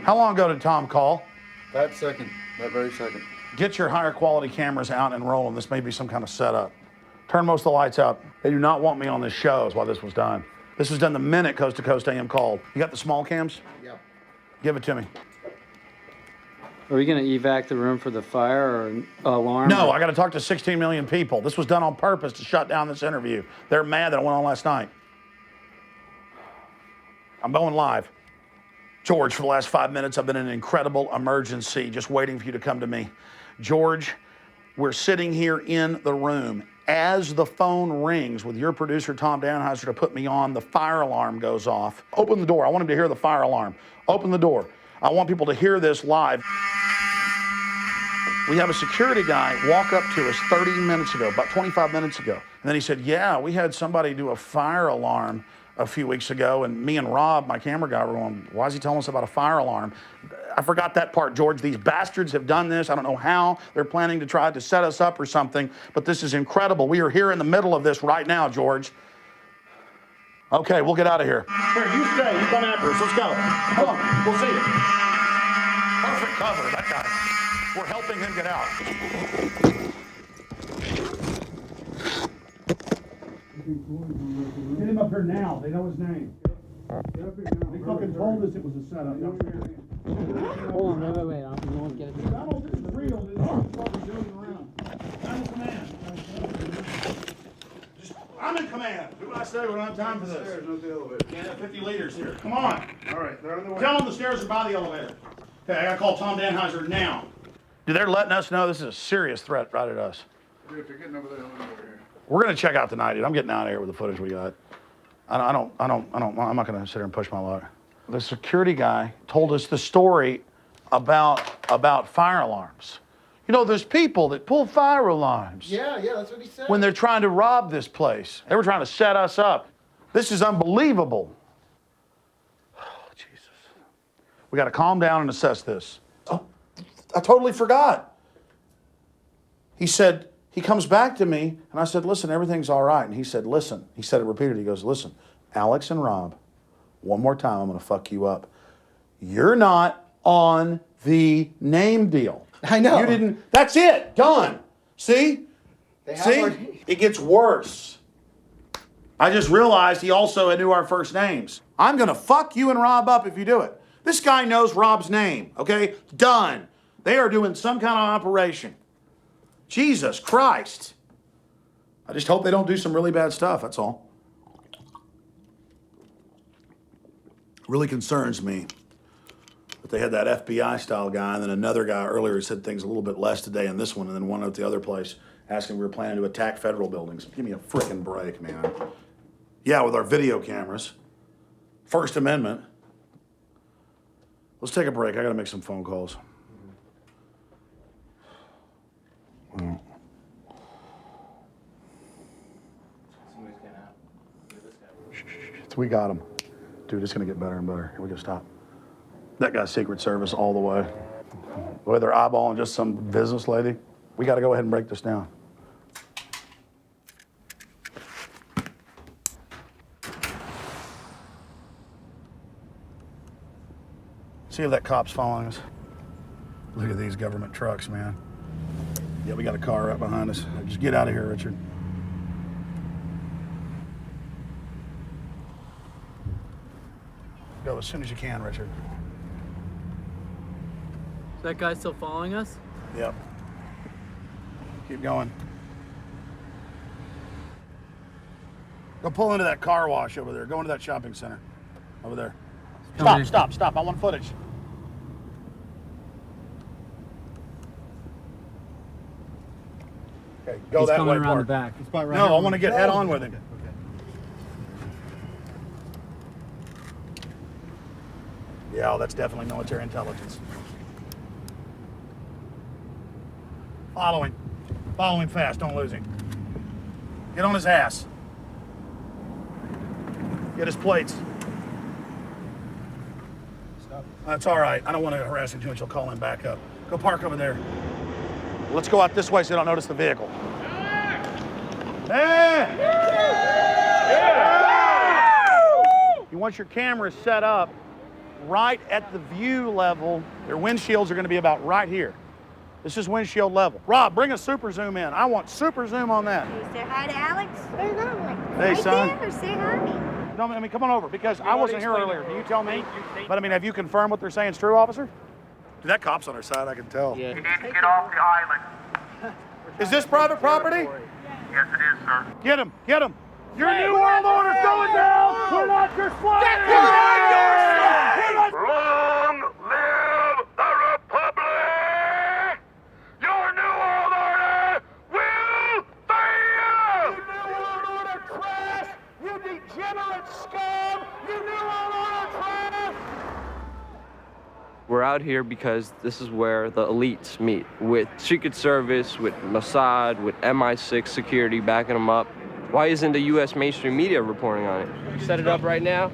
How long ago did Tom call? That very second. Get your higher quality cameras out and roll them. This may be some kind of setup. Turn most of the lights out. They do not want me on this show is why this was done. This was done the minute Coast to Coast AM called. You got the small cams? Yeah. Give it to me. Are we going to evac the room for the fire or alarm? No, I got to talk to 16 million people. This was done on purpose to shut down this interview. They're mad that I went on last night. I'm going live. George, for the last 5 minutes, I've been in an incredible emergency, just waiting for you to come to me. George, we're sitting here in the room. As the phone rings with your producer, Tom Danheiser, to put me on, the fire alarm goes off. Open the door. I want him to hear the fire alarm. Open the door. I want people to hear this live. We have a security guy walk up to us 30 minutes ago, about 25 minutes ago. And then he said, yeah, we had somebody do a fire alarm a few weeks ago, and me and Rob, my camera guy, were going, why is he telling us about a fire alarm? I forgot that part, George. These bastards have done this. I don't know how. They're planning to try to set us up or something, but this is incredible. We are here in the middle of this right now, George. Okay, we'll get out of here. Here, you stay. You come after us. Let's go. Come on. We'll see you. Perfect cover, that guy. We're helping him get out. Get him up here now. They know his name. Get up here now. They fucking told us it was a setup. Hold on, wait. I'm going to get it. Donald, this is real. This is what we're doing around. I'm in command. I'm in command. Do what I say. We don't have time for this. Stairs, not the elevator. Can't have 50 liters here. Come on. All right, they're on the way. Tell them the stairs are by the elevator. Okay, I got to call Tom Danheiser now. Dude, they're letting us know this is a serious threat right at us. Dude, if you're getting over there, here. We're going to check out tonight, dude. I'm getting out of here with the footage we got. I'm not going to sit here and push my luck. The security guy told us the story about fire alarms. You know, there's people that pull fire alarms. Yeah, that's what he said. When they're trying to rob this place. They were trying to set us up. This is unbelievable. Oh, Jesus. We got to calm down and assess this. Oh, I totally forgot. He said, he comes back to me, and I said, listen, everything's all right. And he said, listen. He said it repeatedly. He goes, listen, Alex and Rob, one more time, I'm going to fuck you up. You're not on the name deal. I know. You didn't. That's it. Done. See? It gets worse. I just realized he also knew our first names. I'm going to fuck you and Rob up if you do it. This guy knows Rob's name, okay? Done. They are doing some kind of operation. Jesus Christ. I just hope they don't do some really bad stuff, that's all. It really concerns me that they had that FBI-style guy and then another guy earlier said things a little bit less today in this one and then one at the other place asking if we were planning to attack federal buildings. Give me a frickin' break, man. Yeah, with our video cameras. First Amendment. Let's take a break. I got to make some phone calls. Well. We got him. Dude, it's going to get better and better. Here we go, stop. That guy's Secret Service all the way. The way they're eyeballing just some business lady. We got to go ahead and break this down. See if that cop's following us. Look at these government trucks, man. Yeah, we got a car right behind us. Just get out of here, Richard. Go as soon as you can, Richard. Is that guy still following us? Yep. Keep going. Go pull into that car wash over there. Go into that shopping center over there. Stop. I want footage. Okay, go He's that coming way, around the Park. back. No, I want to get head on with him. Yeah, that's definitely military intelligence. Follow him. Follow him fast, don't lose him. Get on his ass. Get his plates. Stop. That's all right. I don't want to harass him too much. I'll call him back up. Go park over there. Let's go out this way so you don't notice the vehicle. Hey! You want your cameras set up right at the view level. Their windshields are going to be about right here. This is windshield level. Rob, bring a super zoom in. I want super zoom on that. Can you say hi to Alex? There's Alex. Hey, right son. There, say hi. No, I mean, come on over, because I wasn't here earlier. Can you tell me? But I mean, have you confirmed what they're saying is true, officer? Dude, that cop's on our side, I can tell. Yeah. You need to get off the island. Is this private property? Yes, it is, sir. Get him, get him. Your New World Order's going down. We're not your slaves. Long live the Republic! Your New World Order will fail! You New World Order trash! You degenerate scum! You New World Order trash! We're out here because this is where the elites meet, with Secret Service, with Mossad, with MI6 security backing them up. Why isn't the U.S. mainstream media reporting on it? Set it up right now.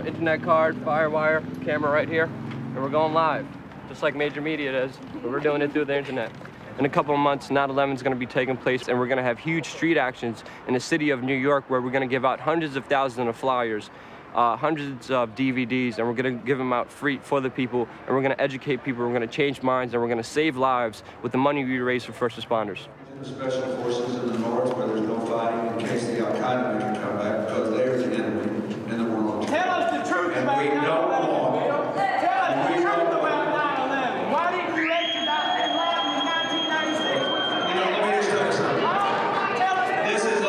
Internet card, firewire, camera right here, and we're going live, just like major media does, but we're doing it through the internet. In a couple of months, 9/11 is going to be taking place, and we're going to have huge street actions in the city of New York where we're going to give out hundreds of thousands of flyers, hundreds of DVDs, and we're going to give them out free for the people, and we're going to educate people, we're going to change minds, and we're going to save lives with the money we raise for first responders. The special forces in the north where there's no fighting in case the Al-Qaeda can come back, because they're the enemy in the world. Tell us the truth about 9/11. Tell us the truth about 9/11. Why didn't you extradite Bin Laden in 1996? Let me just tell you something. This is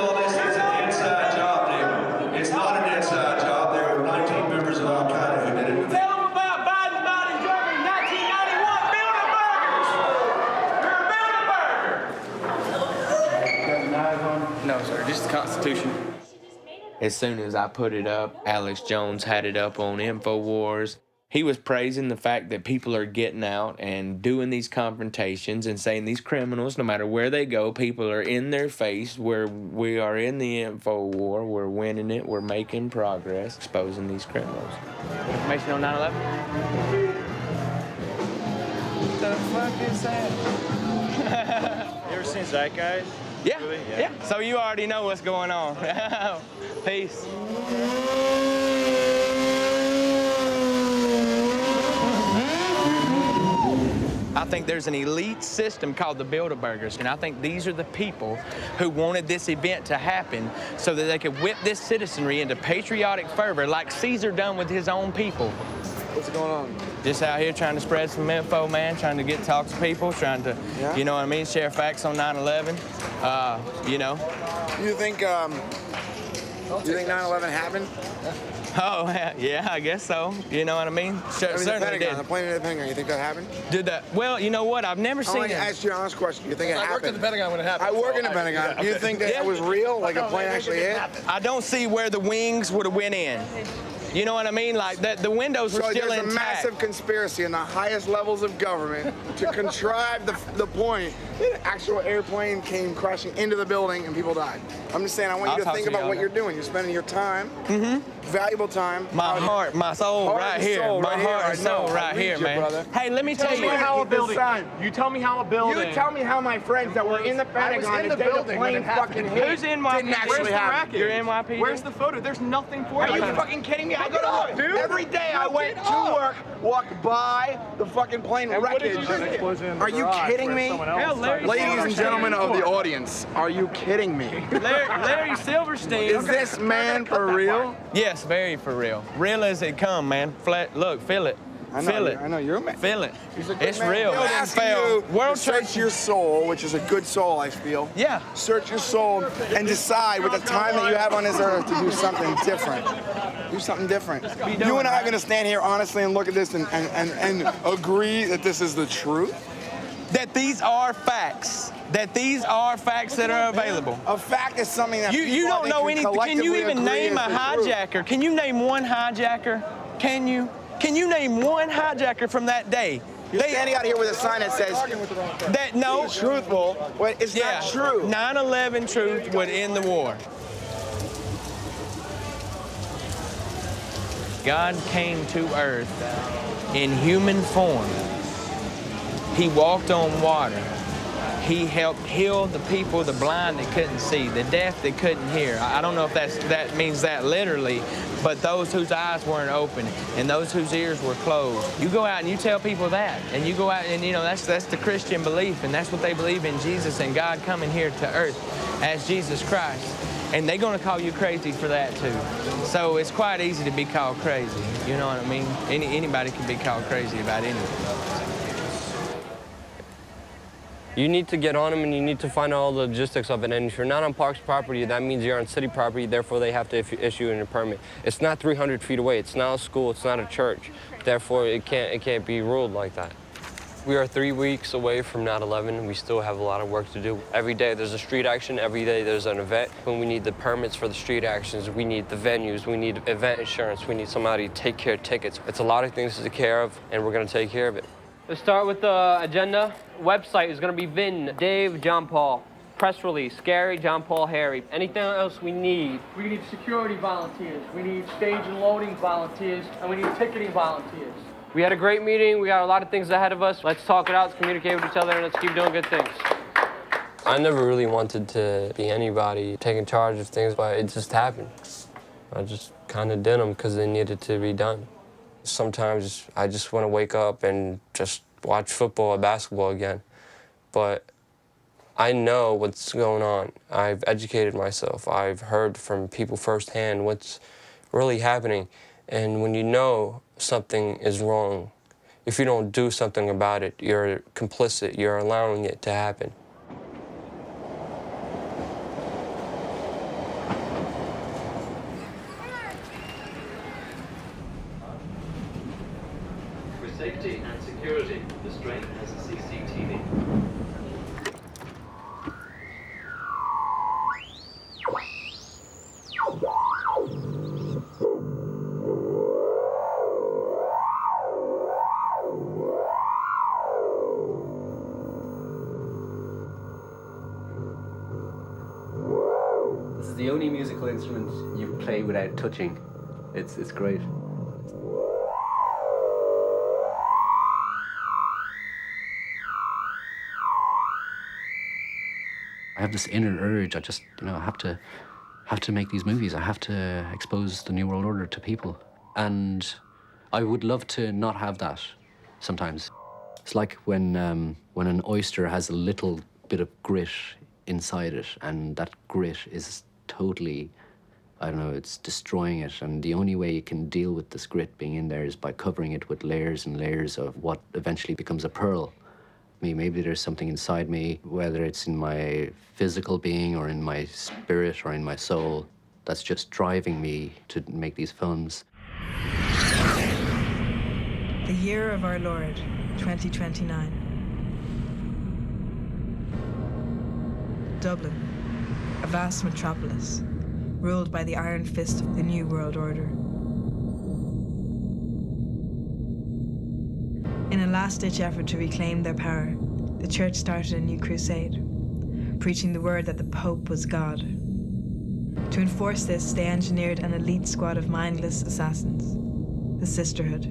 an inside job, David. It's not an inside job. There were 19 members of Al-Qaeda who did it. Tell them about Biden buying Germany in 1991. Bilderbergers. You're a Bilderberger. No, sir, just the Constitution. As soon as I put it up, Alex Jones had it up on InfoWars. He was praising the fact that people are getting out and doing these confrontations and saying these criminals, no matter where they go, people are in their face. Where we are in the info war, we're winning it, we're making progress, exposing these criminals. Information on 9/11? What the fuck is that? You ever seen Zeitgeist? Yeah, yeah. So you already know what's going on. Peace. I think there's an elite system called the Bilderbergers, and I think these are the people who wanted this event to happen so that they could whip this citizenry into patriotic fervor like Caesar done with his own people. What's going on? Just out here trying to spread some info, man, trying to talk to people, trying to, you know what I mean, share facts on 9/11, you know. You think 9/11 happened? Oh, yeah, I guess so. You know what I mean? Certainly did. The plane in the Pentagon, you think that happened? Did that? Well, you know what? I've never seen it. I asked you an honest question. You think it happened? I worked in the Pentagon when it happened. I work in the Pentagon. Do you think that it was real, like a plane actually hit? I don't see where the wings would have went in. You know what I mean? Like, the windows were still intact. So there's a massive conspiracy in the highest levels of government to contrive the point that an actual airplane came crashing into the building and people died. I'm just saying, I want you to think about what you're doing. You're spending your time valuable time. My heart, my soul right here. My heart and soul right here, man. Brother. Hey, let me tell you. how a building. You tell me how a building. You tell me how my friends that were in the Pentagon the day the plane fucking hit. Who's NYPD? Didn't actually happen. You're NYPD? Where's the photo? There's nothing for Are it. you fucking kidding me? I go to work, dude. Every day I went to work, walked by the fucking plane wreckage. Are you kidding me? Ladies and gentlemen of the audience, are you kidding me? Larry Silverstein. Is this man for real? Yes, very for real. Real as it come, man. Flat. Look, feel it. Feel it. I know you're a man. Feel it. It's man. real. I'm asking you to search your soul, which is a good soul, I feel. Yeah. Search your soul and decide with the time that you have on this earth to do something different. Do something different. You and I are going to stand here honestly and look at this and agree that this is the truth? That these are facts. That these are facts that are available. A fact is something that you don't know anything. Can you even name a hijacker? Can you name one hijacker? Can you? Can you name one hijacker from that day? You're standing out here with a sign that says that no. It's truthful. But it's not true. 9/11 truth would end the war. God came to earth in human form. He walked on water. He helped heal the people, the blind that couldn't see, the deaf that couldn't hear. I don't know if that means that literally, but those whose eyes weren't open and those whose ears were closed. You go out and you tell people that, and you go out and, you know, that's the Christian belief, and that's what they believe in Jesus and God coming here to earth as Jesus Christ. And they're going to call you crazy for that too. So it's quite easy to be called crazy. You know what I mean? Anybody can be called crazy about anything. You need to get on them and you need to find out all the logistics of it. And if you're not on Park's property, that means you're on city property, therefore they have to issue a permit. It's not 300 feet away. It's not a school. It's not a church. Therefore, it can't be ruled like that. We are 3 weeks away from 9/11. We still have a lot of work to do. Every day there's a street action. Every day there's an event. When we need the permits for the street actions, we need the venues, we need event insurance, we need somebody to take care of tickets. It's a lot of things to take care of, and we're going to take care of it. Let's start with the agenda. Website is going to be Vin, Dave, John Paul. Press release, Gary, John Paul, Harry. Anything else we need? We need security volunteers. We need stage and loading volunteers. And we need ticketing volunteers. We had a great meeting. We got a lot of things ahead of us. Let's talk it out, let's communicate with each other, and let's keep doing good things. I never really wanted to be anybody taking charge of things, but it just happened. I just kind of did them because they needed to be done. Sometimes I just want to wake up and just watch football or basketball again. But I know what's going on. I've educated myself. I've heard from people firsthand what's really happening. And when you know something is wrong, if you don't do something about it, you're complicit. You're allowing it to happen. Safety and security, the strain has a CCTV. This is the only musical instrument you play without touching. It's great. I have this inner urge. I just, I have to make these movies. I have to expose the New World Order to people. And I would love to not have that sometimes. It's like when an oyster has a little bit of grit inside it, and that grit is totally, I don't know, it's destroying it. And the only way you can deal with this grit being in there is by covering it with layers and layers of what eventually becomes a pearl. Maybe there's something inside me, whether it's in my physical being or in my spirit or in my soul, that's just driving me to make these films. The year of our Lord, 2029. Dublin, a vast metropolis, ruled by the iron fist of the New World Order. In a last-ditch effort to reclaim their power, the Church started a new crusade, preaching the word that the Pope was God. To enforce this, they engineered an elite squad of mindless assassins, the Sisterhood.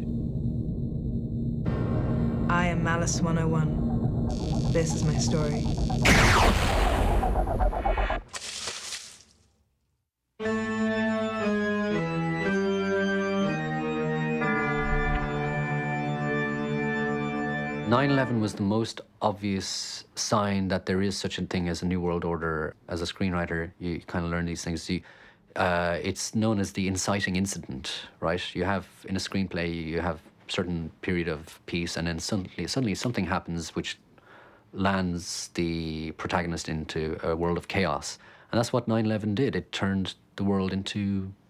I am Malice 101. This is my story. 9/11 was the most obvious sign that there is such a thing as a new world order. As a screenwriter, you kind of learn these things. It's known as the inciting incident, right? You have, in a screenplay, you have a certain period of peace, and then suddenly something happens which lands the protagonist into a world of chaos. And that's what 9/11 did. It turned the world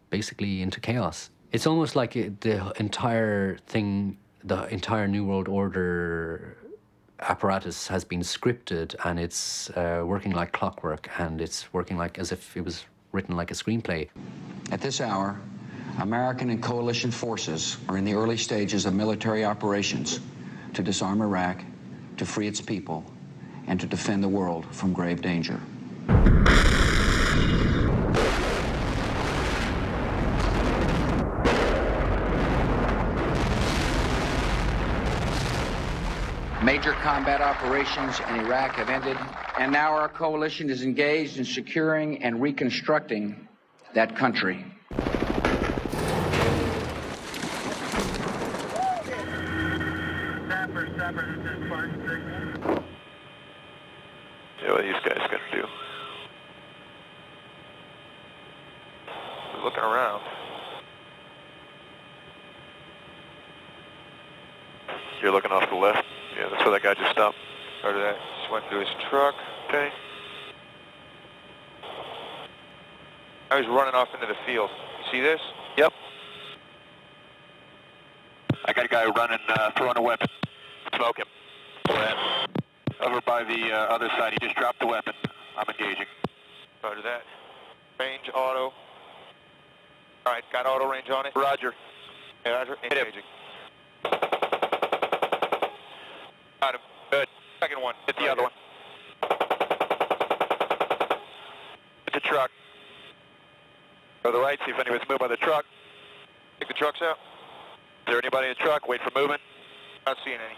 basically into chaos. It's almost like the entire thing, the entire New World Order apparatus has been scripted, and it's working like clockwork, and it's working like as if it was written like a screenplay. At this hour, American and coalition forces are in the early stages of military operations to disarm Iraq, to free its people, and to defend the world from grave danger. Major combat operations in Iraq have ended, and now our coalition is engaged in securing and reconstructing that country. Yeah, what are these guys gonna do? They're looking around. You're looking off the left? Yeah, that's where that guy just stopped. Heard of that? Just went through his truck. Okay. Now he's running off into the field. You see this? Yep. I got a guy running, throwing a weapon. Smoke him. Over by the other side, he just dropped the weapon. I'm engaging. Roger that. Range, auto. All right, got auto range on it. Roger. Yeah, Roger. Engaging. Got him. Good. Second one. Hit the other one. Hit the truck. Go to the right, see if anybody's moved by the truck. Take the trucks out. Is there anybody in the truck? Wait for movement. Not seeing any.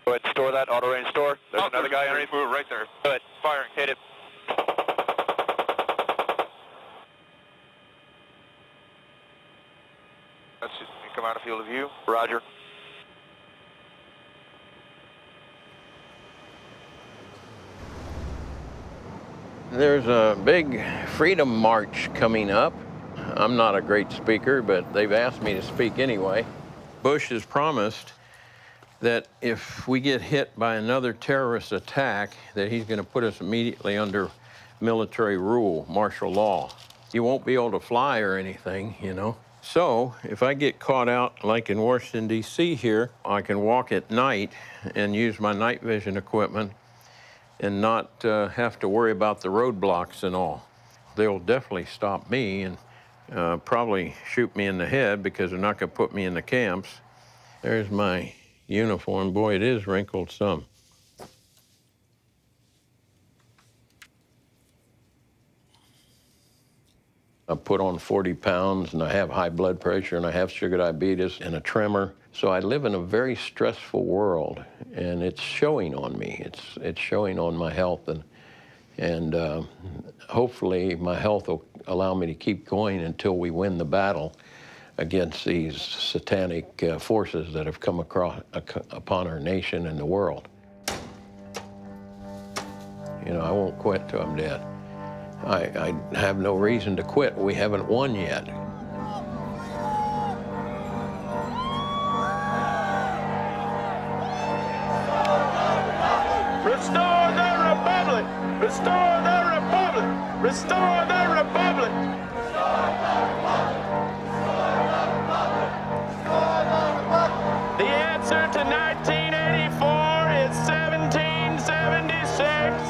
Go ahead and store that. Auto range store. There's another guy underneath. Move right there. Good. Firing. Hit it. That's it. You come out of field of view. Roger. There's a big freedom march coming up. I'm not a great speaker, but they've asked me to speak anyway. Bush has promised that if we get hit by another terrorist attack, that he's going to put us immediately under military rule, martial law. You won't be able to fly or anything, you know. So if I get caught out, like in Washington, D.C. here, I can walk at night and use my night vision equipment and not have to worry about the roadblocks and all. They'll definitely stop me and probably shoot me in the head because they're not going to put me in the camps. There's my uniform. Boy, it is wrinkled some. I put on 40 pounds, and I have high blood pressure, and I have sugar diabetes and a tremor. So I live in a very stressful world, and it's showing on me. It's showing on my health, and hopefully my health will allow me to keep going until we win the battle against these satanic forces that have come upon our nation and the world. You know, I won't quit till I'm dead. I have no reason to quit. We haven't won yet. Restore the Republic! Restore the Republic! Restore the Republic! The answer to 1984 is 1776.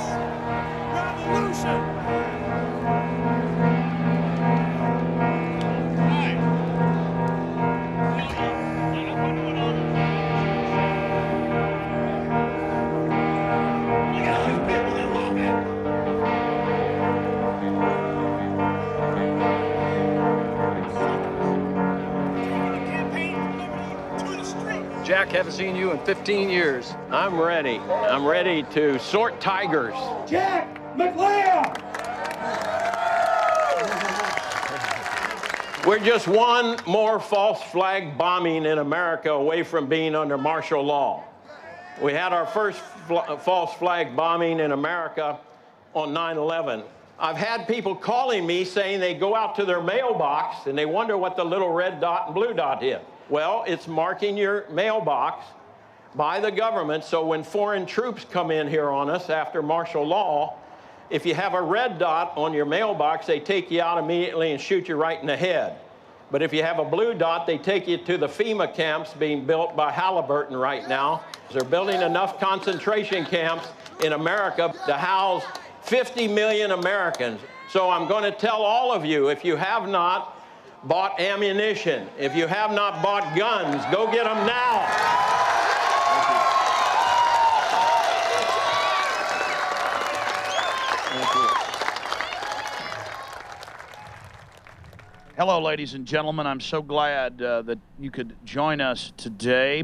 Revolution! Jack, haven't seen you in 15 years. I'm ready. I'm ready to sort tigers. Jack McLeod! We're just one more false flag bombing in America away from being under martial law. We had our first false flag bombing in America on 9/11. I've had people calling me saying they go out to their mailbox and they wonder what the little red dot and blue dot is. Well, it's marking your mailbox by the government, so when foreign troops come in here on us after martial law, if you have a red dot on your mailbox, they take you out immediately and shoot you right in the head. But if you have a blue dot, they take you to the FEMA camps being built by Halliburton right now. They're building enough concentration camps in America to house 50 million Americans. So I'm going to tell all of you, if you have not bought ammunition, if you have not bought guns, go get them now. Hello, ladies and gentlemen. I'm so glad that you could join us today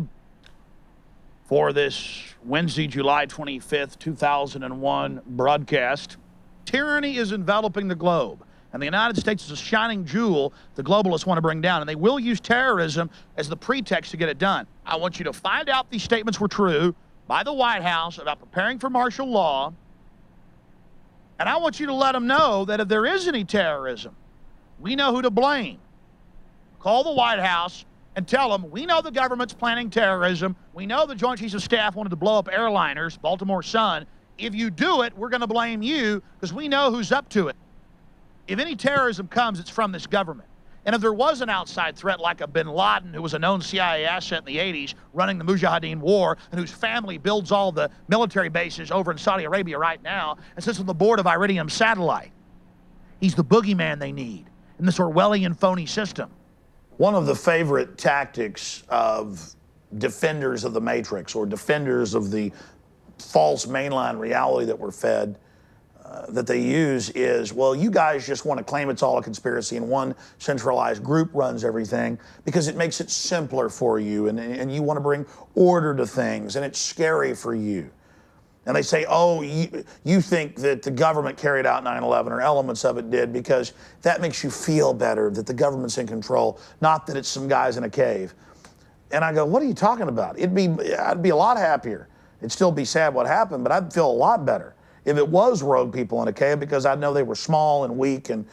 for this Wednesday, July 25th, 2001 broadcast. Tyranny is enveloping the globe, and the United States is a shining jewel the globalists want to bring down, and they will use terrorism as the pretext to get it done. I want you to find out these statements were true by the White House about preparing for martial law, and I want you to let them know that if there is any terrorism, we know who to blame. Call the White House and tell them, we know the government's planning terrorism. We know the Joint Chiefs of Staff wanted to blow up airliners, Baltimore Sun. If you do it, we're going to blame you because we know who's up to it. If any terrorism comes, it's from this government. And if there was an outside threat like a bin Laden, who was a known CIA asset in the 80s, running the Mujahideen war, and whose family builds all the military bases over in Saudi Arabia right now, and sits on the board of Iridium Satellite, he's the boogeyman they need in this Orwellian phony system. One of the favorite tactics of defenders of the Matrix or defenders of the false mainline reality that we're fed that they use is, well, you guys just want to claim it's all a conspiracy and one centralized group runs everything because it makes it simpler for you and you want to bring order to things and it's scary for you. And they say, oh, you think that the government carried out 9/11 or elements of it did because that makes you feel better that the government's in control, not that it's some guys in a cave. And I go, what are you talking about? I'd be a lot happier. It'd still be sad what happened, but I'd feel a lot better if it was rogue people in a cave because I'd know they were small and weak and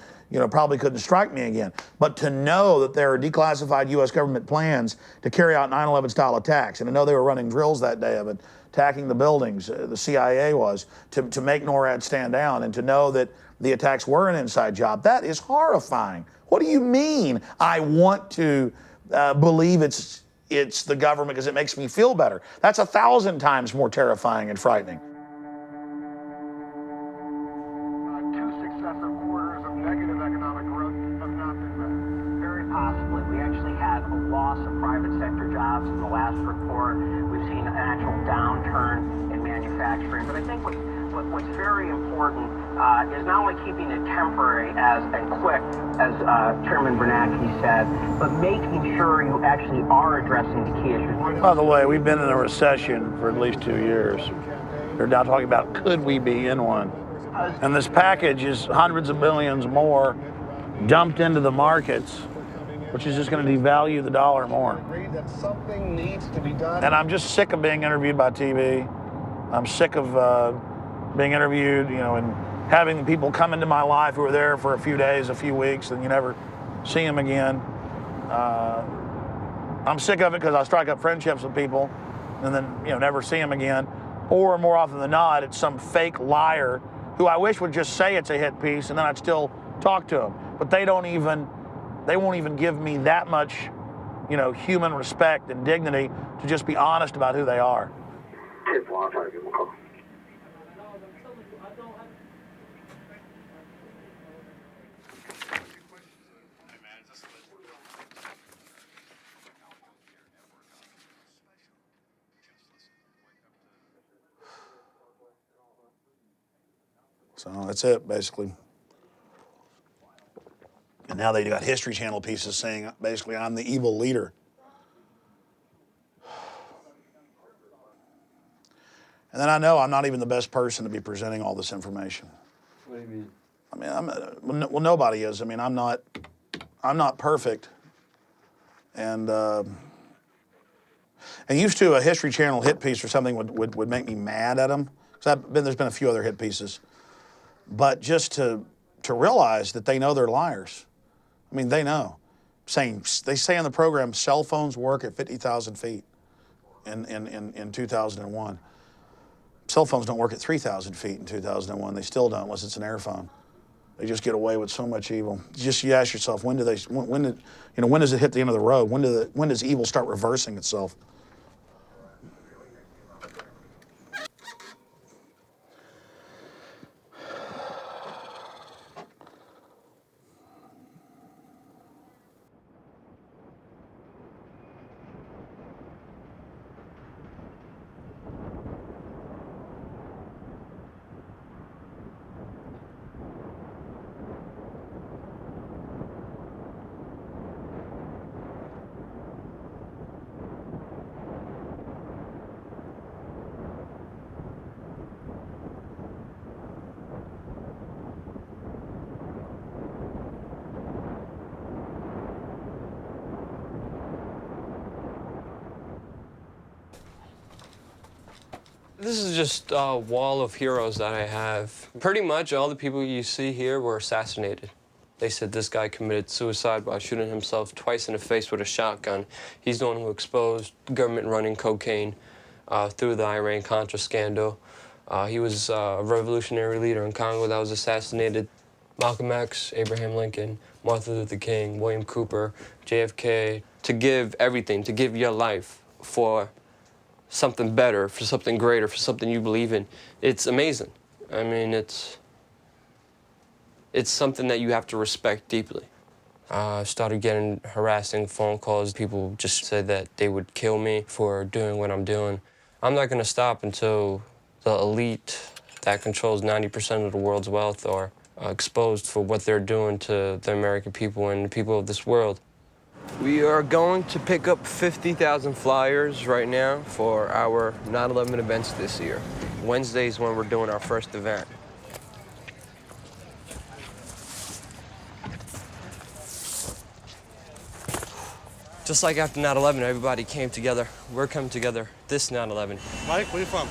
probably couldn't strike me again. But to know that there are declassified U.S. government plans to carry out 9/11 style attacks, and to know they were running drills that day of it, attacking the buildings, the CIA was, to make NORAD stand down, and to know that the attacks were an inside job, that is horrifying. What do you mean I want to believe it's the government because it makes me feel better? That's 1,000 times more terrifying and frightening. Two successive quarters of negative economic growth have not been met. Very possibly. We actually had a loss of private sector jobs in the last report. We've seen an actual downturn in manufacturing. But I think what's very important is not only keeping it temporary and quick, as Chairman Bernanke said, but making sure you actually are addressing the key issues. By the way, we've been in a recession for at least 2 years. They're now talking about, could we be in one? And this package is hundreds of billions more dumped into the markets, which is just going to devalue the dollar more. Something needs to be done. And I'm just sick of being interviewed by TV. I'm sick of being interviewed, and having people come into my life who are there for a few days, a few weeks, and you never see them again. I'm sick of it because I strike up friendships with people and then, never see them again. Or more often than not, it's some fake liar who I wish would just say it's a hit piece and then I'd still talk to them. But they won't even give me that much, human respect and dignity to just be honest about who they are. So that's it, basically. And now they got History Channel pieces saying, basically, I'm the evil leader. And then I know I'm not even the best person to be presenting all this information. What do you mean? I mean, well, nobody is. I mean, I'm not perfect. And used to a History Channel hit piece or something would make me mad at them. Because there's been a few other hit pieces. But just to realize that they know they're liars. I mean, they know. They say on the program, cell phones work at 50,000 feet in 2001. Cell phones don't work at 3,000 feet in 2001. They still don't, unless it's an airphone. They just get away with so much evil. You ask yourself, when does it hit the end of the road? When does evil start reversing itself? This is just a wall of heroes that I have. Pretty much all the people you see here were assassinated. They said this guy committed suicide by shooting himself twice in the face with a shotgun. He's the one who exposed government running cocaine through the Iran-Contra scandal. He was a revolutionary leader in Congo that was assassinated. Malcolm X, Abraham Lincoln, Martin Luther King, William Cooper, JFK, to give everything, to give your life for something better, for something greater, for something you believe in. It's amazing. I mean, it's something that you have to respect deeply. I started getting harassing phone calls. People just said that they would kill me for doing what I'm doing. I'm not gonna stop until the elite that controls 90% of the world's wealth are exposed for what they're doing to the American people and the people of this world. We are going to pick up 50,000 flyers right now for our 9/11 events this year. Wednesday is when we're doing our first event. Just like after 9/11, everybody came together. We're coming together this 9/11. Mike, where are you from?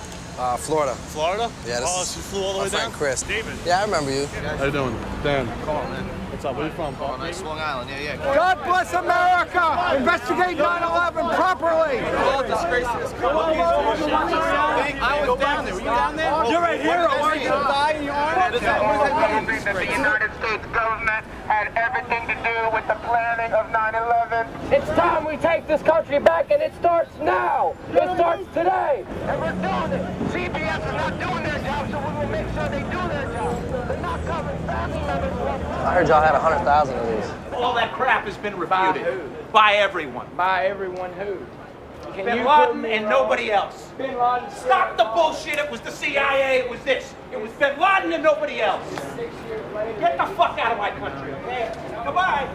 Florida. Florida? Yeah, this you flew all the way down? Chris. David. Yeah, I remember you. How you doing? Dan. Call, man. What's up? Where you from? Oh, nice. Long Island, yeah. God bless America! Investigate 9/11 properly! All disgraces. I was down there. Were you down there? You're a hero, aren't you? The United States government had everything to do with the planning of 9/11. It's time we take this country back, and it starts now. It starts today. And we're doing it. CBS is not doing their job, so we will make sure they do their job. They're not covering family members. I heard y'all had 100,000 of these. All that crap has been refuted. By everyone. By everyone who? Bin Laden and nobody else. Stop the bullshit. It was the CIA. It was this. It was Bin Laden and nobody else. Get the fuck out of my country, okay? Goodbye.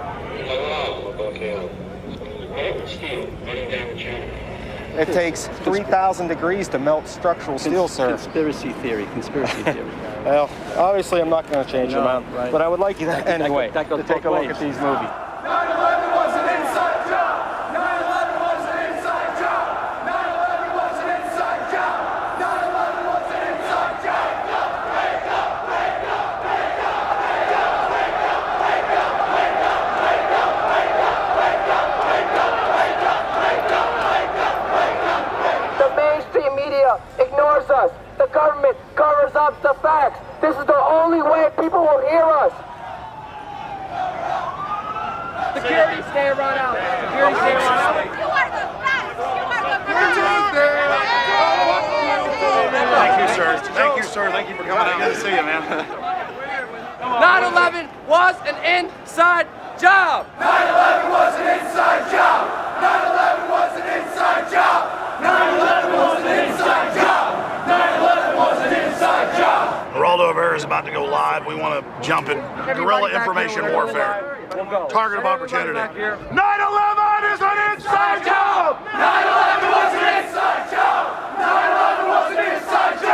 It takes 3,000 degrees to melt structural steel, sir. Conspiracy theory. Well, obviously I'm not going to change your mind, right. but I would like you to anyway that goes to take a both look at ways. these movies. 9/11 was an inside job. 9/11 was an inside job. 9/11 was an inside job. 9/11 was an inside job. Wake up, wake up, wake up, wake up, wake up, wake up, wake up, wake up, wake up, wake up, wake up, wake up, wake up, wake up, wake up, wake up. The mainstream media ignores us. The government covers up the facts. This is the only way people will hear us. Security, stay run out. Security, stay run out. You are the best. You are the best. Thank you, sir. Thank you, sir. Thank you for coming out. Good to see you, man. 9/11 was an inside job. 9/11 was an inside job. 9/11 was an inside job. 9/11 was an inside job. 9/11 was an inside job. Geraldo Rivera is about to go live. We want to jump in guerrilla information warfare. Target of opportunity. 9/11 is an inside job. 9/11 was an inside job. 9/11 was an inside job.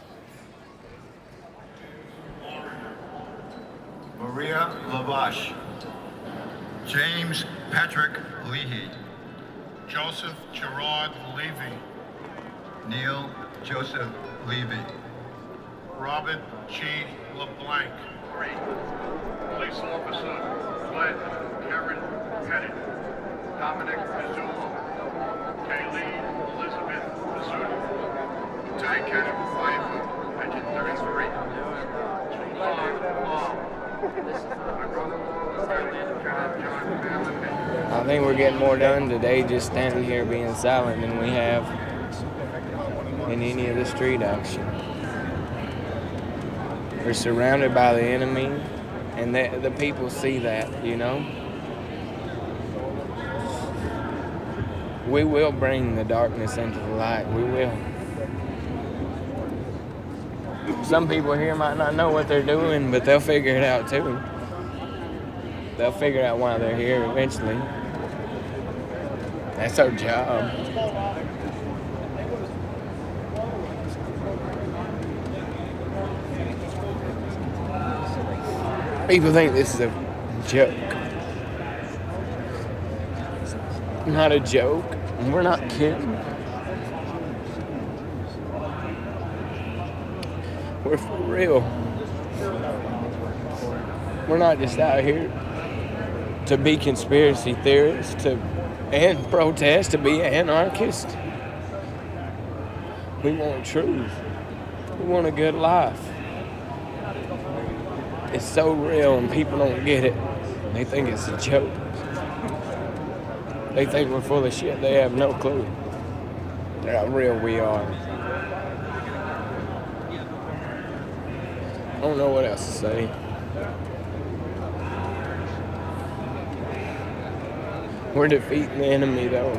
Maria Lavash. James Patrick Leahy. Joseph Gerard Levy. Neil Joseph Levy. Robert G. LeBlanc. 3. Police officer Glenn Karen Pettit. Dominic Pizzulo. Kayleen Elizabeth Pizzulo. Lieutenant Kenneth Pfeiffer, Engine 33. I think we're getting more done today just standing here being silent than we have in any of the street action. We're surrounded by the enemy, and the people see that, you know. We will bring the darkness into the light. We will. Some people here might not know what they're doing, but they'll figure it out too. They'll figure out why they're here eventually. That's our job. People think this is a joke. Not a joke. We're not kidding. We're for real. We're not just out here to be conspiracy theorists and protest, to be anarchists. We want truth. We want a good life. It's so real and people don't get it. They think it's a joke. They think we're full of shit. They have no clue how real we are. I don't know what else to say. We're defeating the enemy, though,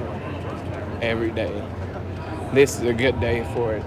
every day. This is a good day for it.